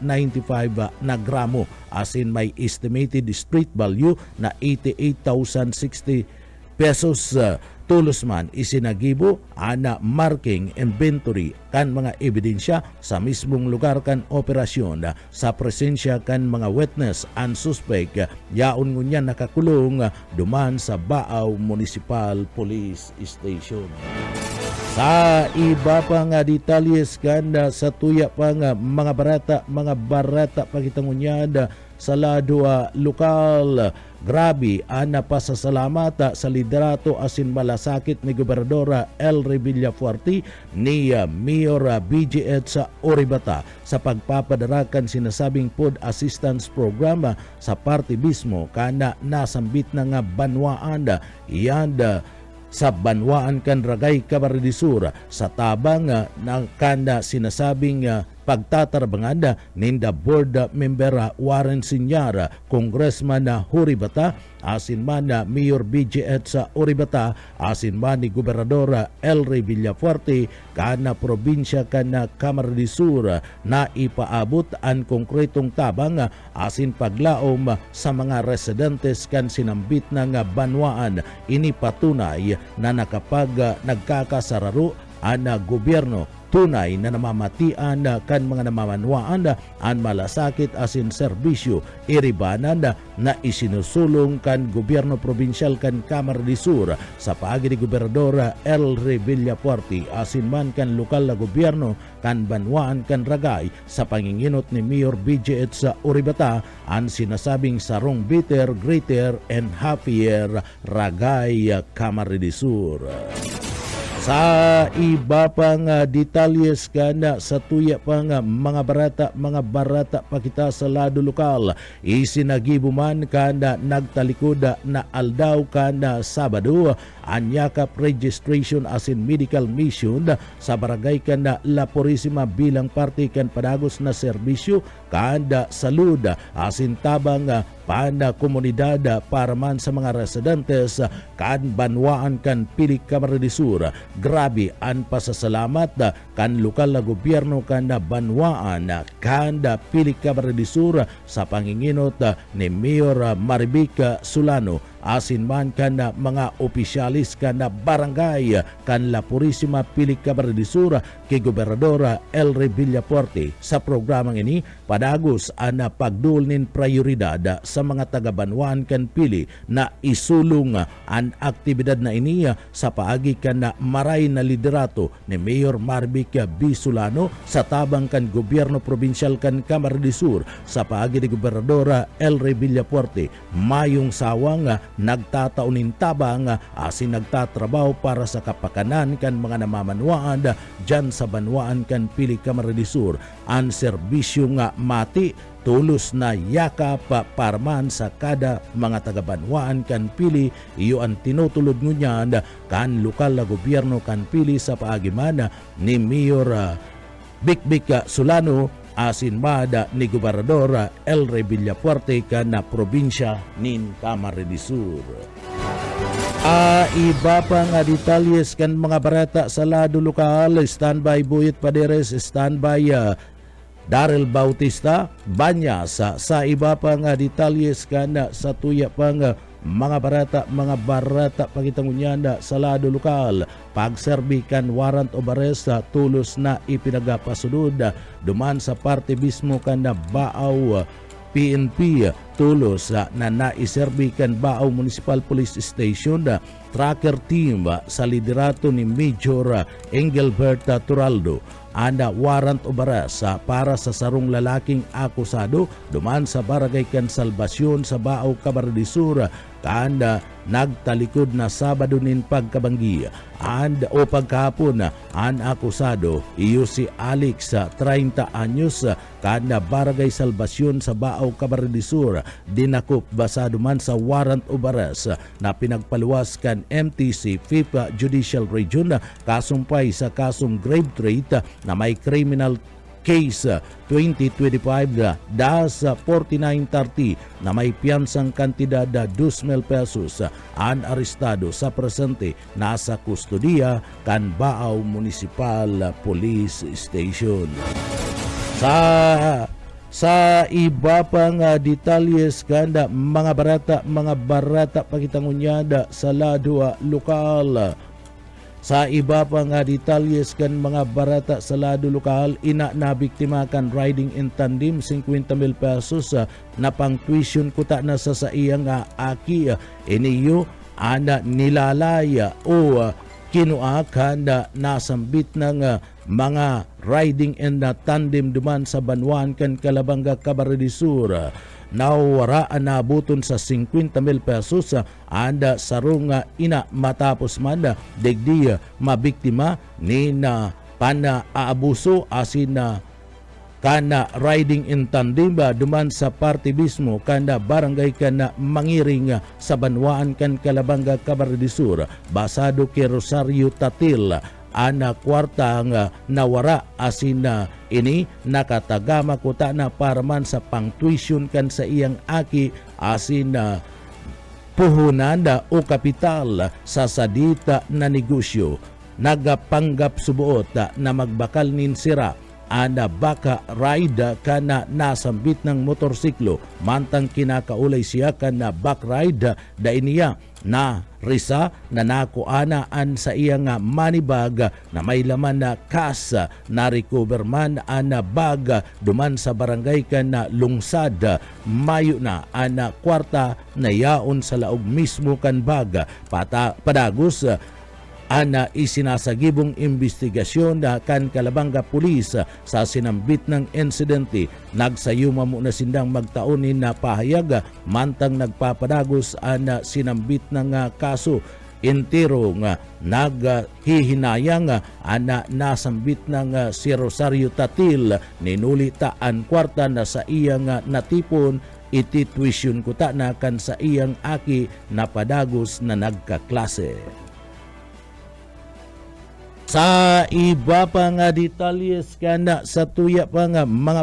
na gramo asin may estimated street value na 88,060 pesos. tulos man isinagibo ana marking inventory kan mga ebidensya sa mismong lugar kan operasyon sa presensya kan mga witness and suspect yaon ngunyan nakakulong duman sa Baaw Municipal Police Station. Sa iba pa nga detalyes kan sa tuya pa nga mga barata pagitangunyad sa lado lokal. Grabe ana pasasalamat sa liderato asin malasakit ni Gobernadora Elry Villafuerte ni Mayor BJ sa Oribata sa pagpapadarakan sinasabing food assistance program sa party mismo kana nasambit na nga banwaan iyan sa Banwaan kan Ragay Camarines sa tabang ng kanda sinasabing pagtatarbangan ninda board member Warren Sinyara, Congressman Horibata, asin man Mayor BJ sa Oribata, asin man ni Gobernador Elry Villafuerte kana probinsya kana Camarines Sur na ipaabot ang konkretong tabang asin paglaom sa mga residentes kan sinambit ng Banwaan. Ini patunay na nakapag nagkakasararo ang gobyerno tunay na namamatian kan mga namamanwaan ang malasakit asin serbisyo iribanan na isinusulong kan gobyerno probinsyal kan Camarines Sur sa paagi ni Gobernador Elry Villafuerte asin man kan lokal na gobyerno kan Banwaan kan Ragay sa panginginot ni Mayor BJ sa Oribata ang sinasabing sarong better, greater and happier Ragay Camarines Sur. Sa iba pang detalyes kana sa tuya pang mga barata pakita sa lado lokal isinagibo man kana nagtalikod na aldaw kana Sabado anyakap registration asin medical mission sa barangay kana La Purisima bilang parte kan padagos na serbisyo kada salud asin tabang pana komunidad para man sa mga residentes kan Banwaan kan Pili Camarines Sur. Grabe ang pasasalamat kan lokal na gobyerno kan Banwaan kan Pili Camarines Sur sa panginginot ni Mayor Maribic Solano asin man kan mga opisyalis kan barangay kan La Purisima Pili Camarines Sur kay Gobernador Elry Villafuerte. Sa programang ini padagos ang pagdulnin prioridad sa mga taga-Banwaan kan Pili na isulong ang aktibidad na ini sa paagi kan maray na liderato ni Mayor Maribic B. Solano sa tabang kan gobyerno probinsyal kan Camarines Sur sa paagi ni Gobernador Elry Villafuerte. Mayong sawang nagtataunin tabang asin nagtatrabaho para sa kapakanan kan mga namamanwaan dyan sa Banwaan kan Pili Camarines Sur. Ang serbisyo nga mati tulos na yakap parman sa kada mga taga-Banwaan kan Pili iyo ang tinutulod ngunyan kan lokal na gobyerno kan Pili sa paagiman ni Mayor Bikbik Solano asin mada ni Gobernador Elry Villafuerte kan na probinsya nin Camarines Sur. Iba pa nga detalyes kan mga barata sa lado lokal. Standby Buyet Paderes, standby Daryl Bautista Banyas sa iba pa nga detalyes kan sa tuya pa nga mga barata pagitangunyanda sa lado lokal. Pagserbikan warrant of arrest tulos na ipinagapasunod duman sa parte mismo kan Baaw PNP tulos na naiserbikan Baaw Municipal Police Station tracker team sa liderato ni Major Engelbert Turaldo anda warrant of arrest para sa sarong lalaking akusado duman sa barangay kan Salvacion sa Baaw Camarines Sur kanda nagtalikod na Sabado nin pagkabanggi o pagkahapon ang akusado iyo si Alex 30 anyos kanda barangay Salvacion sa Baaw Camarines Sur dinakop basado man sa warrant of arrest na pinagpaluwas kan MTC 5th Judicial Region kasumpay sa kasong grave threat na may criminal case 2025-4930 na may piyansang kantidad 2,000 pesos ang arestado sa presente nasa kustodiya kan Baaw Municipal Police Station. Sa Sa iba pang detalyes kanda mga barata pakitangunyada sa ladwa lokal. Sa iba pang detalyes kan mga barata sa lado lokal, ina na biktima kan riding in tandem 50,000 pesos na pang tuition kuta na sa iyang aki iniyo ana nilalaya o kinua kanda nasambit ng mga riding in tandem duman sa Banwan kan Calabanga, Camarines Sur. Nawaraan na abuton sa 50,000 pesos anda sarong ina matapos man degdi mabiktima ni na pana-aabuso asin na kana riding in tandem duman sa parte mismo kana barangay kana Mangiring sa Banwaan kan Calabanga, Camarines Sur. Basado kay Rosario Tatil ana kwarta nga nawara asin na ini nakatagama kuta na para man sa pang-tuition kan sa iyang aki asin na puhunan o kapital sa sadita na negosyo. Nagapanggap subuot na magbakal nin sira ana baka ride kana nasambit ng motorsiklo mantang kinakaulay siya kana back ride da iniya na risa na nakuanaan sa iyang money bag na may laman na cash na recover man ana bag duman sa barangay kana lungsad mayo na ana kwarta na yaon sa laog mismo kan bag padagos ana isinasagibong investigasyon na kan Calabanga Police sa sinambit ng insidente. Nagsayuma mo na sindang magtaunin na pahayag mantang nagpapadagos ana sinambit ng kaso. Intero nga naghihinayang ana nasambit ng si Rosario Tatil ninulitaan kwarta na sa iyang natipon iti tuition kuta na kan sa iyang aki na padagos na nagkaklase. Sa iba pa nga detalyes kana sa tuya pa nga mga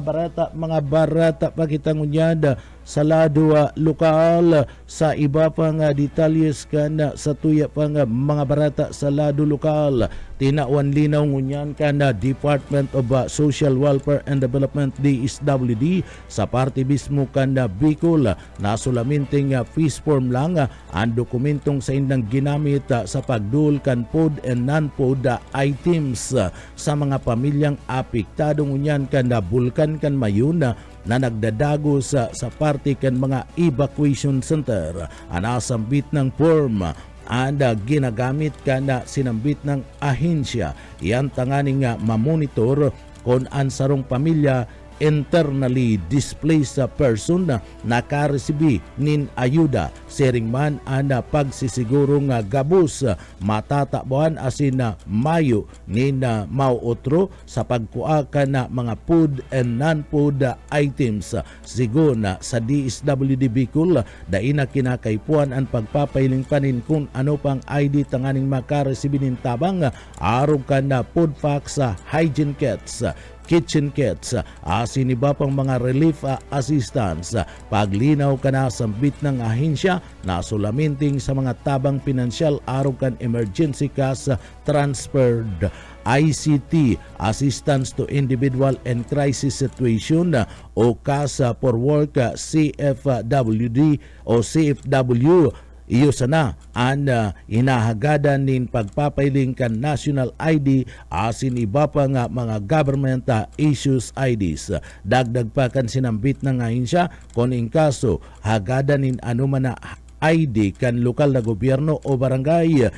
barata pakitangunyada sa lado lokal. Sa iba pa nga detalyes kana sa tuya pa nga mga barata sa lado lokal, tinawan linaw ngunyan kana Department of Social Welfare and Development DSWD sa parte mismo kana Bicol nasulaminting fees form lang ang dokumentong sa indang ginamit sa pagdul kan food and non-food items sa mga pamilyang apektado ngunyan kana bulkan kan mayon na nagdadago sa parte kan mga evacuation center. Anasambit ng form anda ginagamit kana sinambit ng ahensya iyan tanganing mamonitor kung ansarong pamilya internally displaced person na nakaresibi nin ayuda sering man ana pagsisiguro nga gabus matatabuan asin na mayo nin mauotro sa pagkuha na mga food and non-food items. Siguna sa DSWD Bicol daina kinakaipuan ang pagpapailing panin kung ano pang ID tanganing makaresibi nin tabang arog ka na food packs, hygiene kits, kitchen kits, asin iba pang mga relief assistance. Paglinaw ka na sambit ng ahensya na sulaminting sa mga tabang pinansyal arog kan emergency cash transferred, ICT, Assistance to Individual and Crisis Situation o cash for work, CFWD o CFW. Iyo sana ang inahagadan nin pagpapailing kan national ID asin iba pa nga mga government issues IDs. Dagdag pa kan sinambit ng ahensya kung in kaso hagadan nin anuman na ID kan lokal na gobyerno o barangay,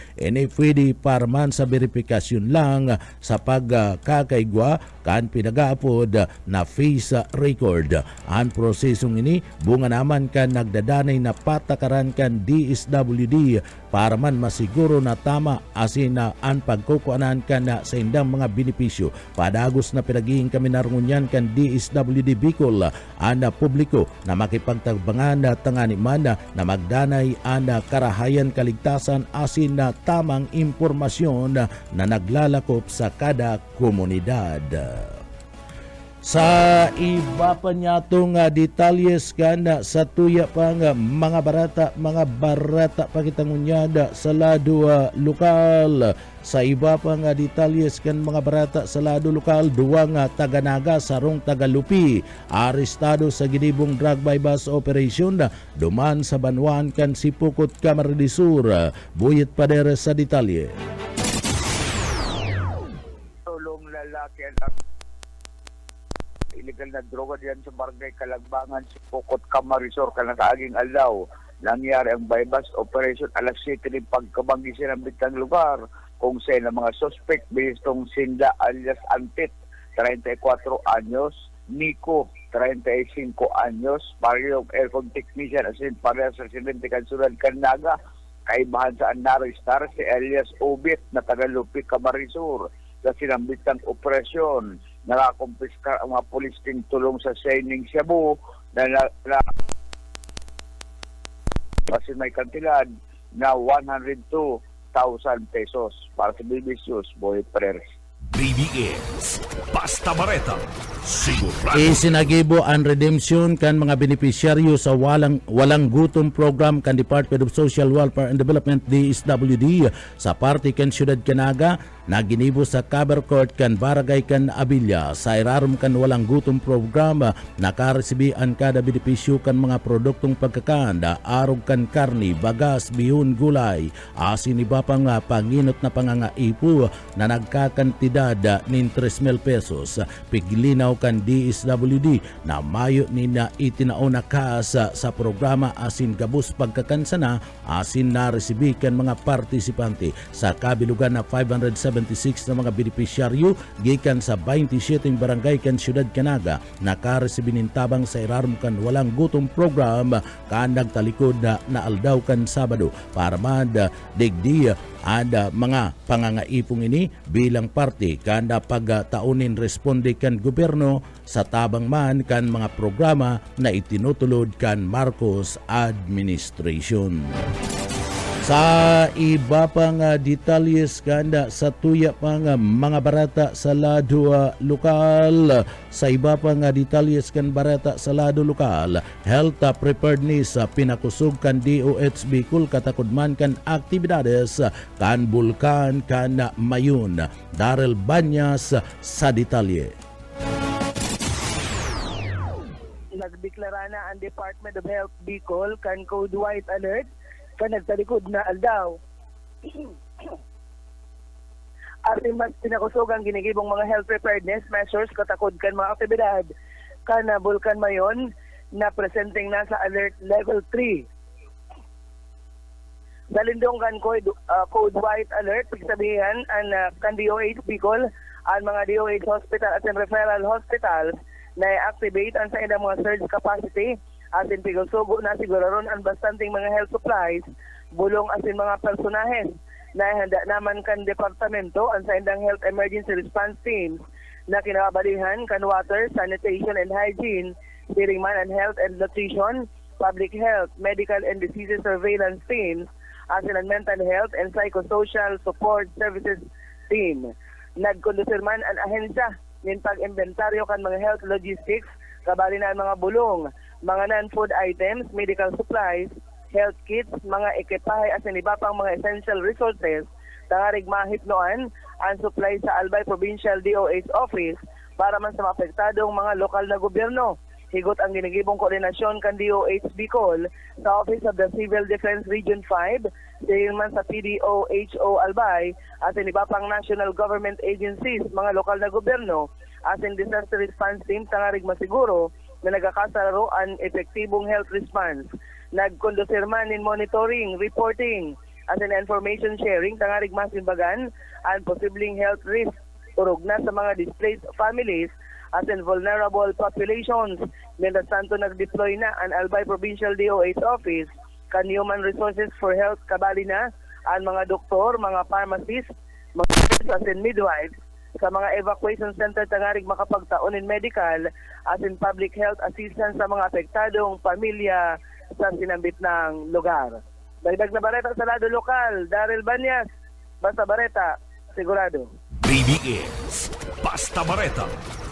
pwede parman sa verifikasyon lang sa pagkakaigwa kan pinagaapod na face record. Ang prosesong ini bunga naman kan nagdadanay na patakaran kan DSWD para man masiguro na tama asin na ang pagkukuanan kan sa indang mga benepisyo. Padagos na pinagihing kami narungunyan kan DSWD Bicol ang publiko na makipagtagbangan na tangani man na magdanay ang karahayan kaligtasan asin na tamang impormasyon na naglalakop sa kada komunidad. Sa iba pa niya itong detalyes kan sa tuya pa nga mga barata pakitangunyada sa lado lokal. Sa iba pa nga detalyes kan mga barata sa lado lokal, duwa nga taga-Naga sarong taga-Lupi arestado sa ginibong drug bypass operation duman sa Banwan kan Sipukot, Camarines Sur. Buyit padere sa detalye. Tulong lalaki ang illegal na droga diyan sa barangay Kalagbangan, Sipukot, Camarisor, kanakaaging alaw. Nangyari ang bypass operation alas 7 ng pagkabanggi ng bitang lugar kung sa ng mga suspect binistong Sinda alias Antit, 34 anyos, Nico, 35 anyos, parehong aircon technician asin parehas residente Kansuran, Canaga. Kaibahan sa Anaristar si alias Obit na taga-Lupi, Camarisur. Sa sinambitang operasyon, nakakumpiska ang mga pulis ting tulong sa Shining Shabu na kasi may kantilad na 102,000 pesos para sa BBC's Boy Perez. BBS Basta Bareta sigurado. Isinagibo ang redemption kan mga benepisyaryo sa walang gutom program kan Department of Social Welfare and Development DSWD sa parte kan Siyudad Canaga na ginibo sa Cover Court kan Barangay kan Abilia. Sa irarom kan walang gutom program nakaresibi ang kada benepisyo kan mga produktong pagkakanda arog kan karni, bagas, bihon, gulay asin iba pang panginot na pangangaipo na nagkakantidad nin 3,000 pesos. Piglinaw kan DSWD na mayo ni na itinao na kaasa sa programa asin gabus pagkakansana asin na resibi kan mga partisipante sa kabilugan na 576 na mga benepisyaryo gikan sa 27 barangay kan Siyudad Canaga nakaresibi nin tabang sa irarom kan walang gutom program kan nagtalikod na aldaw kan Sabado para digdi ada mga pangangaipong ini bilang parte kanda pagtaunin responde kan gobyerno sa tabang man kan mga programa na itinutulod kan Marcos administration. Sa iba pang detalyes kanda sa tuya pang mga barata sa lado lokal. Sa iba pang detalyes kan barata sa lado lokal, health preparedness pinakusog kan DOH Bicol katakudman kan aktibidades kan bulkan kan Mayun. Darrell Banyas sa detalye. Nagdeklara na ang Department of Health Bicol kan Code White Alert kan nagtalikod na aldaw. Ating mas pinakusog ang ginigibong mga health preparedness measures katakod kan mga aktibidad kan Bulkan Mayon na presenting na sa alert level 3. Dalindong kan Code White Alert, pagsabihan ang kan DOH Bicol, ang mga DOH hospital at referral hospitals na i-activate ang sa ilang mga surge capacity asin pigasugo na siguraron ang bastanting mga health supplies, bulong asin mga personahes na handa naman kan departamento ang sa indang health emergency response teams na kinabalihan kan water, sanitation and hygiene, steering man and health and nutrition, public health, medical and diseases surveillance teams, asin ang mental health and psychosocial support services team. Nagkondusir man ang ahensya ng pag-inventaryo kan mga health logistics, kabali na ang mga bulong, mga non-food items, medical supplies, health kits, mga ekipahe at iba pang mga essential resources tangarig mahipnoan ang supply sa Albay Provincial DOH Office para man sa maapektadong mga lokal na gobyerno. Higot ang ginigibong koordinasyon kan DOH Bicol sa Office of the Civil Defense Region 5, dahil man sa PDOHO Albay at iba pang national government agencies, mga lokal na gobyerno at disaster response team tangarig masiguro na nagakasaro ang epektibong health response. Nagkondusir man in monitoring, reporting, at an information sharing, tangarig masimbagan ang posibleng health risk urog na sa mga displaced families at in vulnerable populations. Mientras tanto nag-deploy na ang Albay Provincial DOH Office kan Human Resources for Health kabali na ang mga doktor, mga pharmacists, mga nurses at midwives sa mga evacuation center tangarig makapagtaon in medical at in public health assistance sa mga apektadong pamilya sa sinambit ng lugar. Dagdag na bareta sa lado lokal, Darrell Banyas, Basta Bareta, sigurado. BBS Basta Bareta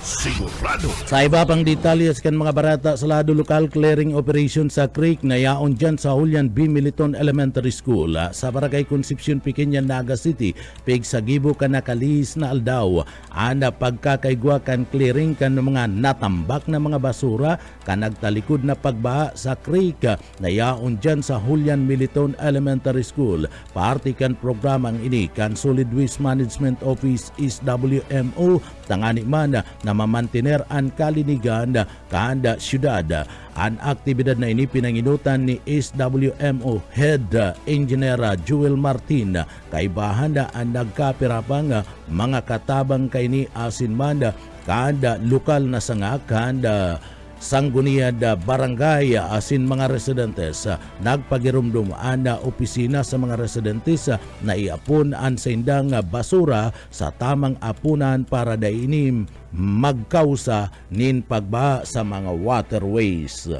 sigurado. Sa iba pang detalyes kan mga barata sa lado lokal clearing operation sa creek na yaon dyan sa Julian B. Militon Elementary School sa Barangay Concepcion, Pequeña, Naga City, pig sa gibo ka nakalis na aldaw. Ana pagkakaigwa kan clearing kan mga natambak na mga basura kan nagtalikod na pagbaha sa creek na yaon dyan sa Julian Militon Elementary School. Party kan programang ini kan Solid Waste Management Office SWMO tangani man na mamantiner ang kalinigan kahanda syudad. Ang aktibidad na ini pinanginutan ni SWMO Head Engineer Joel Martin kaibahan ang nagkapirapang mga katabang kay ni asin man kahanda lokal na sanga kahanda Sangguniad barangay asin mga residentes nagpagirumdum ana opisina sa mga residentes na iapon ang sa indang basura sa tamang apunan para dainim magkausa nin pagbaha sa mga waterways.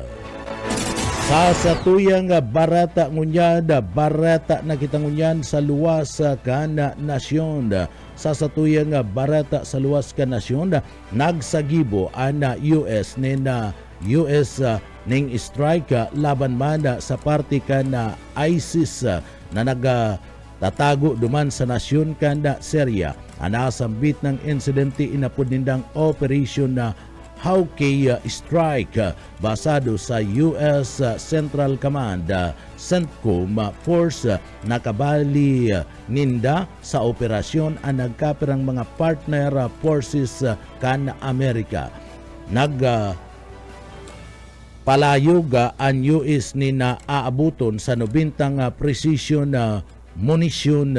Sa satuyang barata ngunyan, barata na kita ngunyan sa luwas kana nasyon. Sa satuyang barata sa luwas ka nasyon, nagsagibo ana US ning strike laban man sa party kana ISIS na nagtatago duman sa nasyon kana Syria. Anasambit ng insidente inapod nindang operation na Hawkeye Strike basado sa US Central Command CENTCOM Force nakabali ninda sa operasyon ang nagkapirang mga partner forces kan Amerika. Palayog ang US ni na aabuton sa 90 precision munition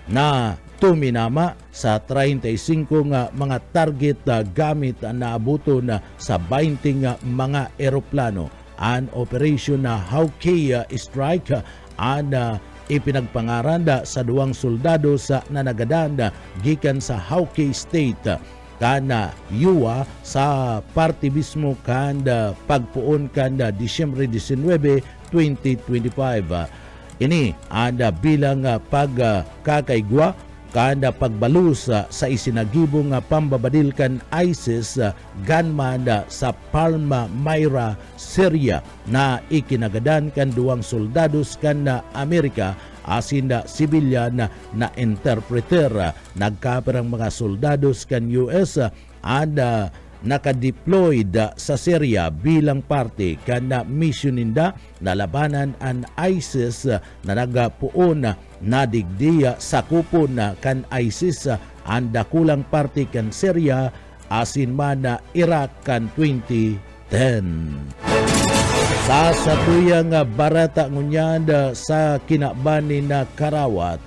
na tuminama sa 35 mga target gamit na naabuton sa 20 mga eroplano. Ang operation na Hawkeye Strike ang ipinagpangaran sa duwang soldado sa nanagadan gikan sa Hawkeye State kana yuwa sa party mismo kanda pagpuon kanda Disyembre 19, 2025. Ini ada bilang pagkakaigwa kada pagbalus sa isinagibong pambabadilkan ISIS gunman sa Palma, Mayra, Syria na ikinagadan kan duwang soldados kan Amerika asin sibilyan na interpreter. Nagkapirang mga soldados kan US ada nakadeployed sa Syria bilang parte kan mission ninda na labanan ang ISIS na nagapuon na digdiya sa kupon kan ISIS ang dakulang parte kan Syria asin man na Iraq kan 2010. Sa satuyang barata ngunyan sa kinabani na Karawat,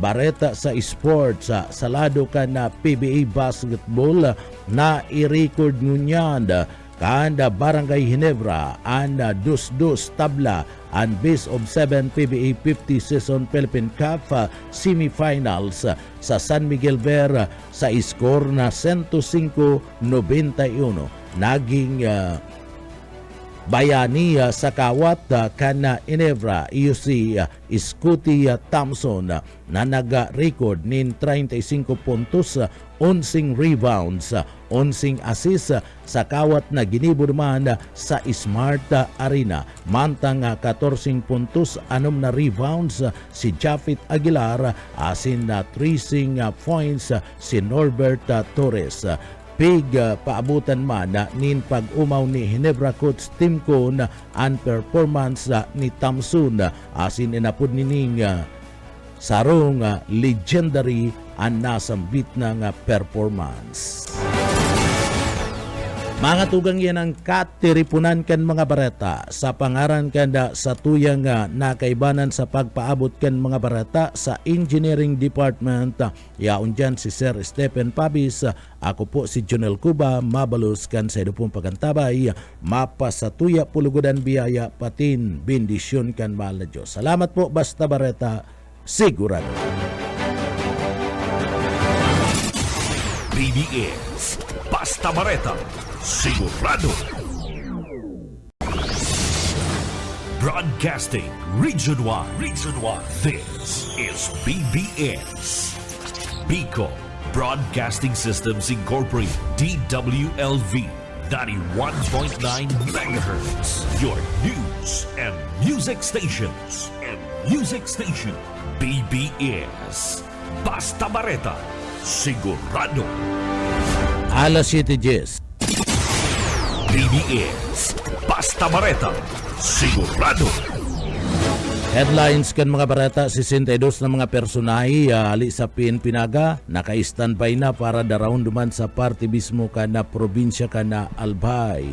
bareta sa sports sa lado ka na PBA basketball na i-record ngunyan kanda Barangay Ginebra ang 2-2 tabla ang best of 7 PBA 50 season Philippine Cup semifinals sa San Miguel Bear sa score na 105-91. Naging Bayaniya sa kawat kana Ginebra UC Scotty Thompson na naga-record nin 35 puntos, 11 rebounds, 11 assists sa kawat na ginibod man sa Smart Arena. Mantang 14 puntos, 6 na rebounds si Jafet Aguilar asin na 3 points si Norbert Torres. Big paabutan man nin pag-umaw ni Ginebra coach Tim Cone ang performance ni Thompson asin inapod nining sarong legendary ang nasambit ng performance. Mga tugang yan ang katiripunan kan mga bareta sa pangaran kanda sa tuyang nakaibanan sa pagpaabot kan mga bareta sa Engineering Department. Yaon dyan si Sir Stephen Pabis. Ako po si Jonel Cuba. Mabalos kan sa idupong pagantabay. Mapasatuya pulugodan biyaya patin bendisyon kan mahal na Diyos. Salamat po basta bareta. Sigurado. BBS Basta Bareta Sigurado. Broadcasting Region 1. This is BBS Bicol Broadcasting Systems Incorporated, DWLV, 91.9 megahertz. Your news and music stations. BBS. Basta Bareta. Sigurado. Alas 7:10. BBS. Basta Bareta. Sigurado. Headlines kan mga barata, 62 na mga personahe ali sa PNP Naga naka-standby na para darawon duman sa party mismo ka na probinsya ka na Albay.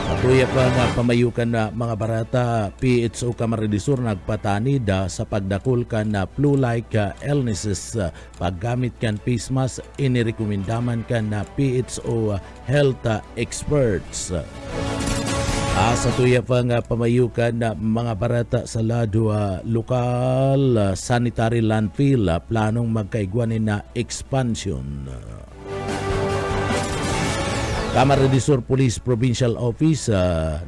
Patuya pa nga pamayukan na mga barata, PHO Camarines Sur nagpatani da sa pagdakol ka na flu-like illnesses. Paggamit kan face mask, inirekomendaman ka na PHO health experts. Sa tuya pa nga pamayukan na mga barata sa lado lokal sanitary landfill planong magkaigwanin na expansion. Camarines Sur Police Provincial Office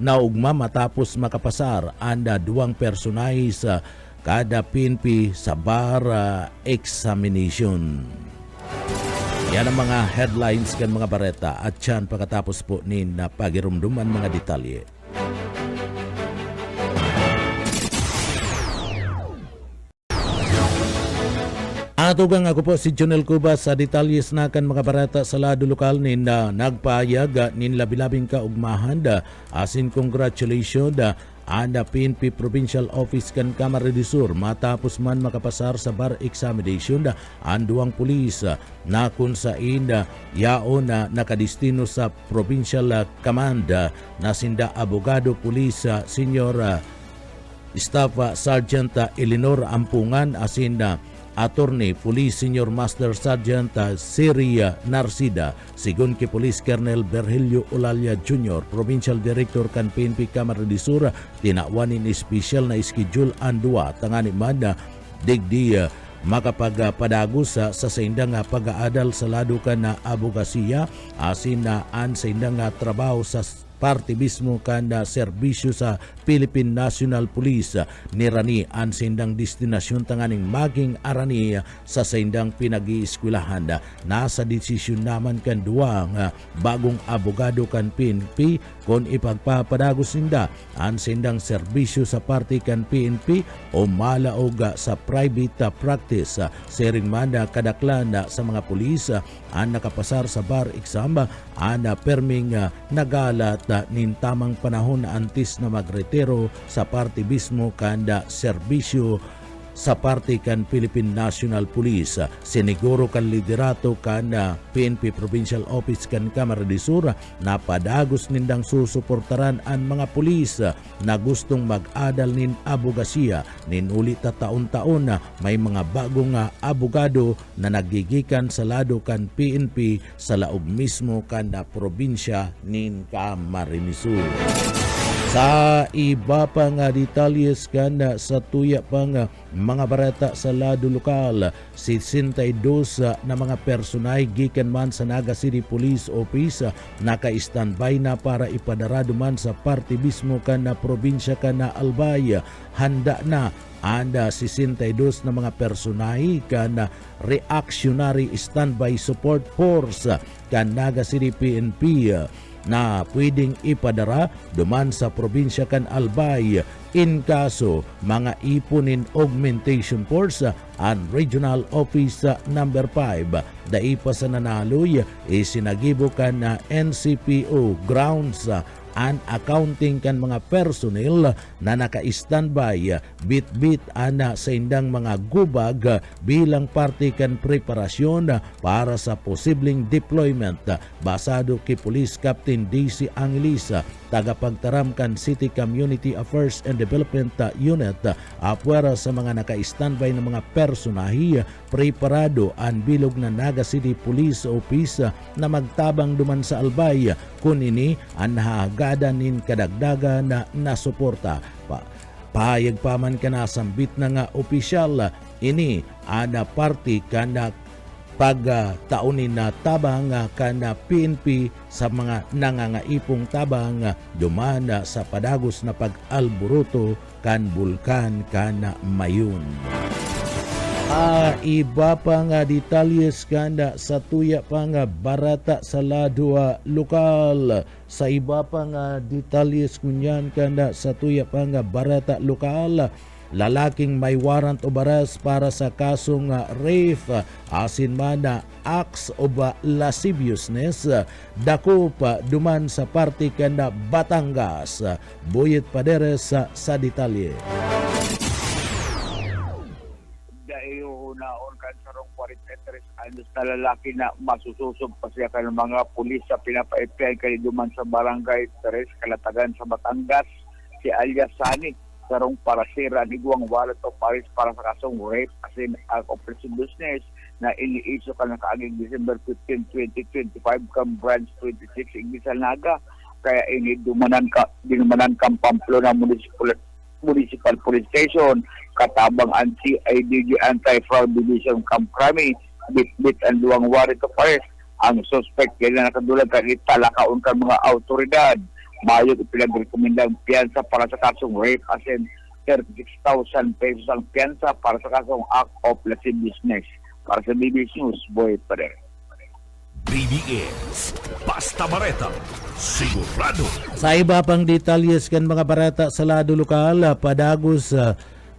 naugma matapos makapasar anda 2 personahe sa kada PNP sa bar examination. Yan ang mga headlines kan mga bareta at yan pagkatapos po ni na pagirumduman mga detalye. Atugang ako po si Jonel Cuba sa detalyes na kan mga barata sa lado lokal ni na nagpahayag nin labi-labing kaugmahan asin congratulations anda PNP Provincial Office kan Camarines Sur matapos man makapasar sa bar examination ang 2 pulis na kung sain yaon na nakadistino sa Provincial Command na sinda abogado pulis Senior Staff Sergeant Eleanor Ampungan asin Attorney Police Senior Master Sergeant Siri Narcida, sigon kay Police Colonel Berhelio Olalia Jr., Provincial Director kan PNP Camarines Sur, tinawanin special na schedule ang 2 tangani man digdi makapagpadagos sa saindang pag-aadal sa lado ka na abogasiya asin na an saindang trabaho sa parte mismo kanda serbisyo sa Philippine National Police ni Rani ang sindang destinasyon tanganing maging arani sa sindang pinag-ieskwelahan. Nasa desisyon naman kan 2 bagong abogado kan PNP kung ipagpapadagos sinda ang sindang serbisyo sa parte kan PNP o malaog sa private practice. Sering man kadaklan sa mga pulis ang nakapasar sa bar exam ang perming nagalat nin tamang panahon na antes na magretiro sa parte mismo kanda serbisyo sa parte kan Philippine National Police. Siniguro kan liderato kan PNP Provincial Office kan Camarines Sur na padagos nindang susuportaran ang mga pulis na gustong mag-adal nin abogasiya. Nin ulit taon-taon na may mga bagong abogado na nagigikan sa lado kan PNP sa laog mismo kan probinsya nin Camarines Sur. Sa iba pang detalyes kan sa tuya pang mga barata sa lado lokal, 62 na mga personay gikan man sa Naga City Police Office naka-standby na para ipadarado man sa parte mismo kan na probinsya kan na Albay. Handa na anda 62 na mga personahe kan reactionary standby support force kan Naga City PNP na pwedeng ipadara duman sa probinsya kan Albay in kaso mga ipunin augmentation force and regional office number 5 daipa sa nanaloy isinagibo kan na NCPO grounds and accounting kan mga personnel na naka-standby bit-bit ana sa indang mga gubag bilang parte kan preparasyon para sa posibleng deployment basado kay Police Captain DC Angelisa tagapagtaram kan City Community Affairs and Development Unit apwera sa mga naka-standby na mga personahe preparado ang bilog na Naga City Police Office na magtabang duman sa Albay kun ini ang nahagada nin kadagdaga na nasuporta. Pahayag pa man ka na sambit na nga opisyal ini ana party kana pagtaunin na tabang kana PNP sa mga nangangaipong tabang dumana sa padagos na pag-alburuto kan bulkan kana mayon. Iba pa nga detalyes kanda sa tuya pa nga barata sa ladwa lokal. Sa iba pa nga detalyes kunyan kanda sa tuya pa nga barata lokal. Lalaking may warrant of arrest para sa kasong rape, asin man na acts of lasciviousness, dako pa duman sa parte kanda Batangas. Buyet Paderes sa detalye. Dahil unaon kan sarong 43 anos na lalaki na masususob pa siya kan mga pulis sa pinapa-FBI kay duman sa barangay Teres, Kalatagan sa Batangas, si alias Sani. Sarong para sira ni Guang warrant of arrest para sa kasong rape as in operation business na iniiso ka na kaaging December 15, 2025 kam branch 26 Iglesia Naga. Kaya ini dinumanan kang Pamplona Municipal Police Station katabang ang CIDG Anti-Fraud Division Camp Crami bit ang duwang warrant of arrest. Ang suspect kaya nakadulag ka italakaon ka mga autoridad. Bayod ipinagrekomendang piyansa para sa kasong rape as in 36,000 pesos ang piyansa para sa kasong act of lasciviousness. Para sa BBS News, Boy Pader. BBS Basta Bareta sigurado. Sa iba pang detalyes kan mga barata sa lado lokal, padagos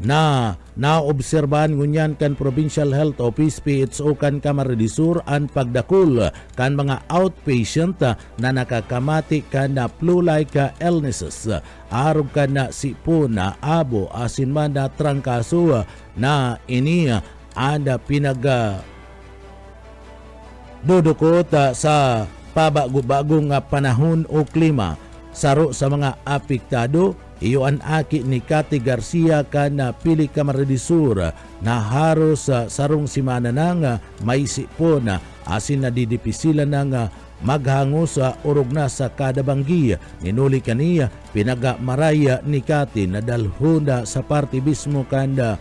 na naobserbahan ngunyan kan Provincial Health Office PHO kan Camarines Sur ang pagdakul kan mga outpatient na nakakamati kan na flu-like illnesses. Arog kan na sipon na abo asin man na trangkaso na ini anda dudukot sa pabagong panahon o klima. Saro sa mga apektado, iyo ang aki ni Cathy Garcia na pili Camarines Sur na haros sarong simana nang may sipon asin na didipisilan ng maghango sa urog na sa kada banggi. Ninuli kaniya pinagamaraya ni Cathy na dalhon sa parte mismo kanda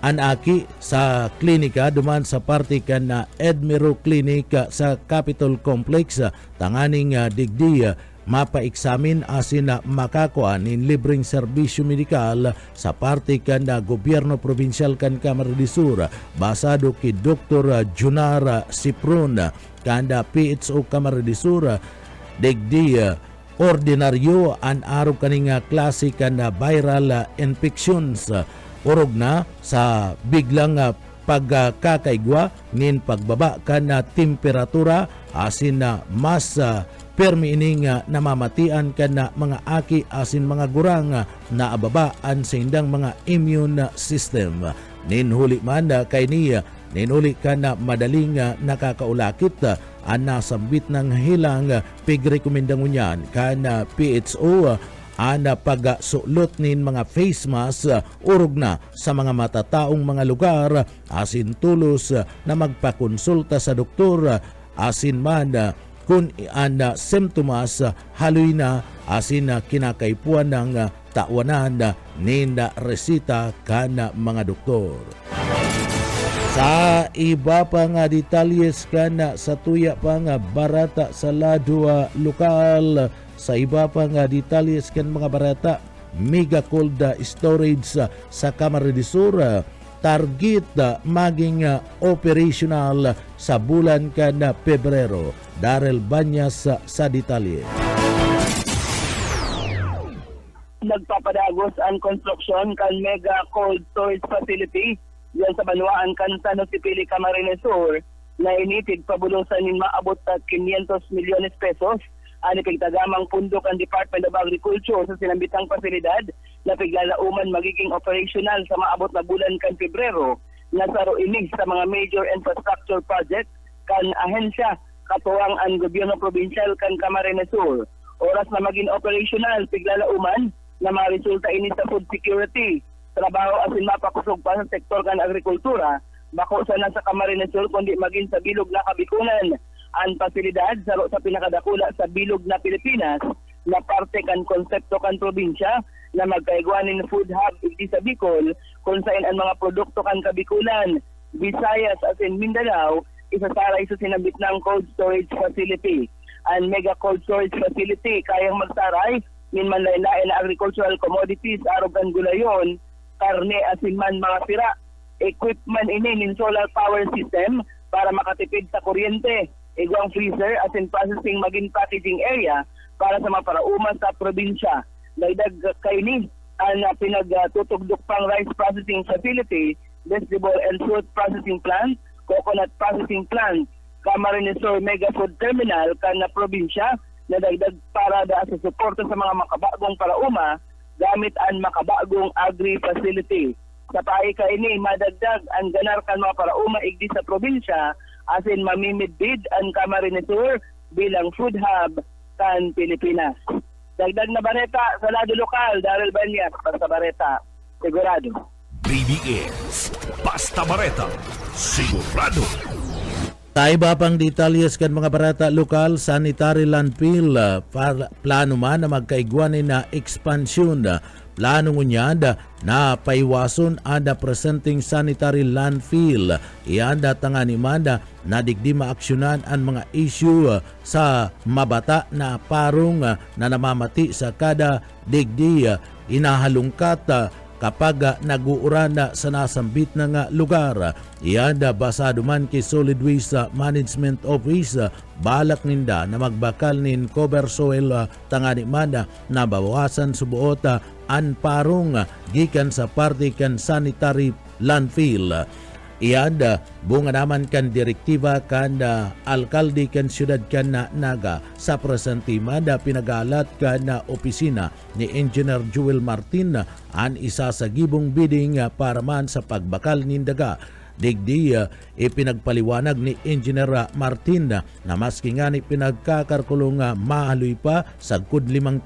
anaki sa klinika duman sa parte kan na Edmiro Clinic sa Capitol Complex tanganing digdi mapa-examine asin na makakuan in libreng serbisyo medikal sa parte kan na gobyerno provincial kan Camarines Sur basado ki Dr. Junar Sipron kanda PHO Camarines Sur digdi ordinaryo an araw kaninga klase kan na viral infections urog na sa biglang pagkakaigwa nin pagbaba kan na temperatura asin na mas permiining namamatian kan na mga aki asin mga gurang na ababaan sa indang mga immune system. Ninhuli man kay niya ninuli kan na madaling nakakaulakit ang nasambit ng hilang pigrekomendang unyan kan na PHO ana pagsulot nin mga face mask urog na sa mga matataong mga lugar asin tulos na magpakonsulta sa doktor asin man kung ang simptomas haloy na asin kinakaipuan ng tawanan nin resita kan mga doktor. Sa iba pa nga detalyes kan sa tuya pa nga barata sa ladwa lokal. Sa iba pa nga detalyes kan mga barata, mega cold storage sa Camarines Sur target maging operational sa bulan kan Pebrero. Darrell Banyas sa detalye. Nagpapadagos ang construction kan mega cold storage facility yan sa Banuaan kan San Jose Pili, Camarines Sur na initig pabulusan nin maabot 500 milyones pesos. Ani pigtagamang pundok ang Department of Agriculture sa sinambitang pasilidad na piglalauman magiging operational sa maabot na bulan kan Pebrero na saro inig sa mga major infrastructure project kan ahensya katuwang ang gobyerno provincial kan Camarines Sur. Oras na maging operational piglalauman na maresulta ini sa food security, trabaho asin mapakusog pa sa sektor kan agrikultura, bako sana sa Camarines Sur kundi maging sa bilog na Kabikunan. Ang pasilidad saro sa pinakadakula sa bilog na Pilipinas na parte kan konsepto kan probinsya na magkaigwanin food hub igdi sa Bicol kung saan ang mga produkto kan Kabikulan, Visayas as in Mindanao isasaray sa sinabit ng cold storage facility. Ang mega cold storage facility kayang magsaray min manlain-lain na agricultural commodities arogan gulayon, karne asin man mga sira equipment ini nin solar power system para makatipid sa kuryente. Igwang freezer as in processing maging packaging area para sa mga parauma sa probinsya. Dagdag kay ni ang pinagtutugdok pang rice processing facility, vegetable and fruit processing plant, coconut processing plant, Camarines Sur Mega Food Terminal kan na probinsya na dagdag para sa suporta sa mga makabagong parauma gamit ang makabagong agri facility. Sa paika ini madagdag ang ganar kan mga parauma igdi sa probinsya as in mamimidbid ang Camarines Sur bilang food hub kan Pilipinas. Dagdag na bareta sa lado lokal, Daryl Banyas para sa Bareta Sigurado. BBS Basta Bareta Sigurado. Sa iba pang detalyes kan mga barata lokal, sanitary landfill plano man na magkaigwanin na ekspansyon. Plano ngunyad na paiwason ada presenting sanitary landfill. Ianda tangani manda na digdi maaksyonan ang mga issue sa mabata na parong na namamati sa kada digdi inahalungkat kapag nag-uurana sa nasambit na nga lugar. Ianda basado man kay Solid Waste Management Office, balak ninda na magbakal nin cover soil tangani manda na bawasan subuot an parong gikan sa parte kan sanitary landfill. Ianda bunga naman kan direktiba kan alkalde kan syudad kan na Naga sa presente manda pinagalat kan na opisina ni Engineer Joel Martin an isa sa gibong bidding para man sa pagbakal nindaga. Digdi ipinagpaliwanag ni Engineer Martin na maski nga ni pinagkakarkulong mahaloy pa sa 5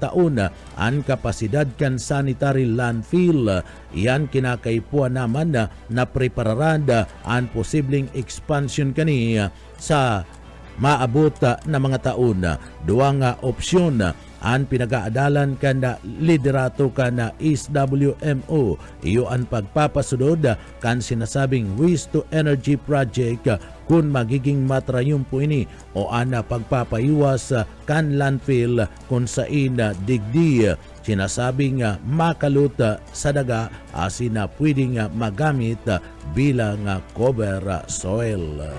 taon ang kapasidad kan sanitary landfill. Iyan kinakaipuan naman na prepararanda ang posibleng expansion kani sa maabot na mga taon. Duwang opsyon ang pinag-aadalan kan liderato kan SWMO. Iyo ang pagpapasunod kan sinasabing waste to energy project kung magiging matrayum po ini o ang pagpapaiwas kan landfill kung sain digdi sinasabing makaluta sa daga asin na pwedeng magamit bilang cover soil.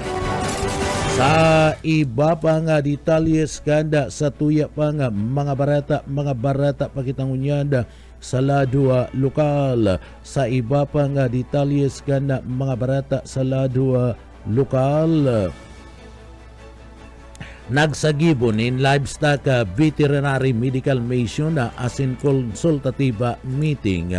Sa iba pa nga detalyes kanda sa tuya pa nga mga barata pakitang unyanda sa ladua lokal. Sa iba pa nga detalyes kanda mga barata sa ladua lokal. Nagsagibon in livestock veterinary medical mission asin consultative meeting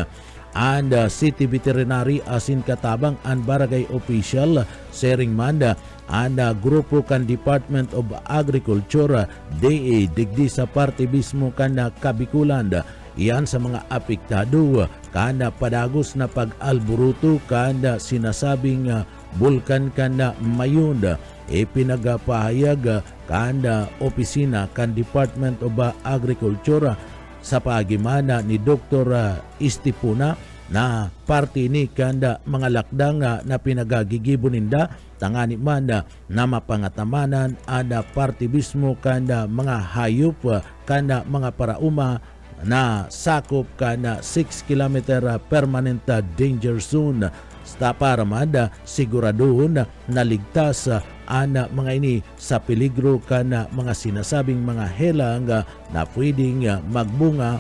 and city veterinary asin katabang and barangay official sharing manda and grupo kan Department of Agriculture DA digdi sa parte mismo kan Kabikulan. Iyan sa mga apektado kan padagos na pag-alburuto kan sinasabing bulkan kan Mayund. Ipinagpahayag kan opisina kan Department of Agriculture sa pagimana ni Dr. Istipuna na parte ni kanda mga lakdang na pinagagigibon ninda tangani manda na mapangatamanan ada parte mismo kanda mga hayop kanda mga parauma na sakop kanda 6 km permanent danger zone sa para manda siguraduhon na ligtas ana mga ini sa peligro kana mga sinasabing mga helang na pwedeng magbunga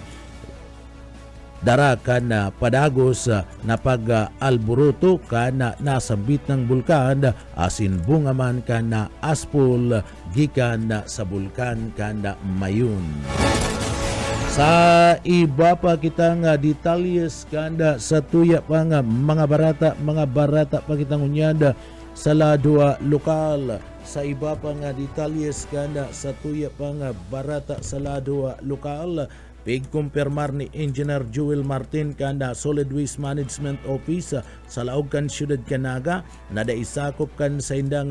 dara kana padagos na pag-alburuto kana nasambit ng bulkan asin bunga man kana aspol gikan sa bulkan kana Mayun. Sa iba pa kitang detalyes kanda sa tuya pa nga mga barata pa kitang unyanda sa ladua lokal. Sa iba pa nga detalyes kanda sa tuya pa nga barata sa ladua lokal. Pigkumpirmar ni Engineer Joel Martin kanda Solid Waste Management Office sa laog kan Syudad Canaga na daisakop kan sa indang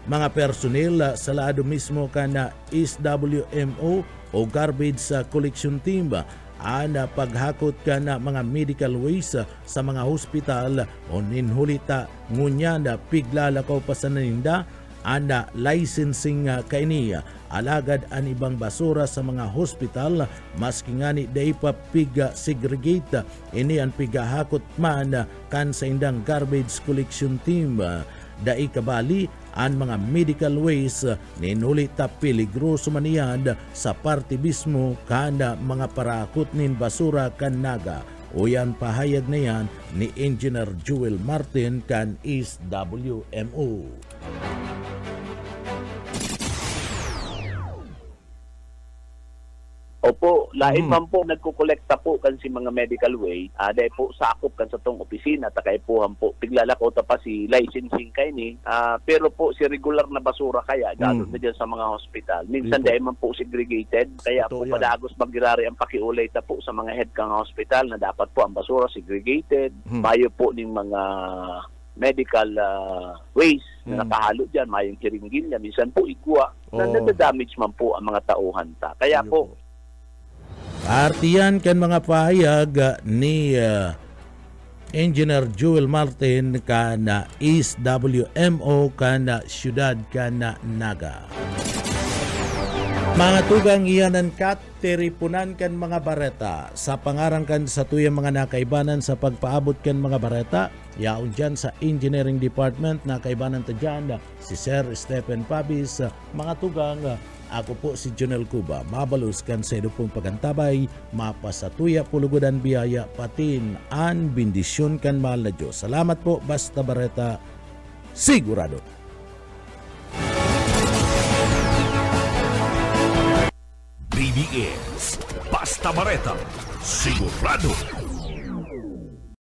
mga personel sa lado mismo kana SWMO o garbage collection team ana paghakot ka na mga medical waste sa mga hospital o ninhulita ngunya na piglalakaw pa sa naninda ana licensing kaini alagad ang ibang basura sa mga hospital maski ngani day pa piga segregate ini ang pigahakot man kan sa indang garbage collection team. Dai kabali ang mga medical waste ninuli ta peligroso maniyan sa parte mismo kada mga parakot nin basura kan naga. Uyan pahayag na yan ni Engineer Joel Martin kan East WMO. Opo, lain man po nagkukolekta po kan si mga medical waste, dahil po sakop kan sa tong opisina, takay po po, tiglalako ta pa si licensing kay ni, pero po si regular na basura kaya, gano'n na dyan sa mga hospital. Minsan dahil man po segregated, kaya po padagos magirari ang pakiulay ta po sa mga head kang hospital na dapat po ang basura segregated, bayo po ng mga medical waste na nakahalo dyan, mayong kiringgil niya, minsan po igwa, na nadadamage man po ang mga tauhan ta. Kaya po, Artiyan kan mga pahayag ni Engineer Joel Martin kana East WMO kana Siyudad kana Naga. Mga tugang iyanan kat teripunan kan mga bareta sa pangarang kan sa tuyang mga nakaibanan sa pagpaabot kan mga bareta yaon dyan sa Engineering Department nakaibanan ta dyan si Sir Stephen Pabis. Mga tugang ako po si Jonel Cuba, mabalus kan sa edupong pagantabay, mapasatuya pulugodan biyaya, patin, an bindisyon kan mahal na Diyos. Salamat po, basta bareta, sigurado. BBS Basta Bareta, sigurado.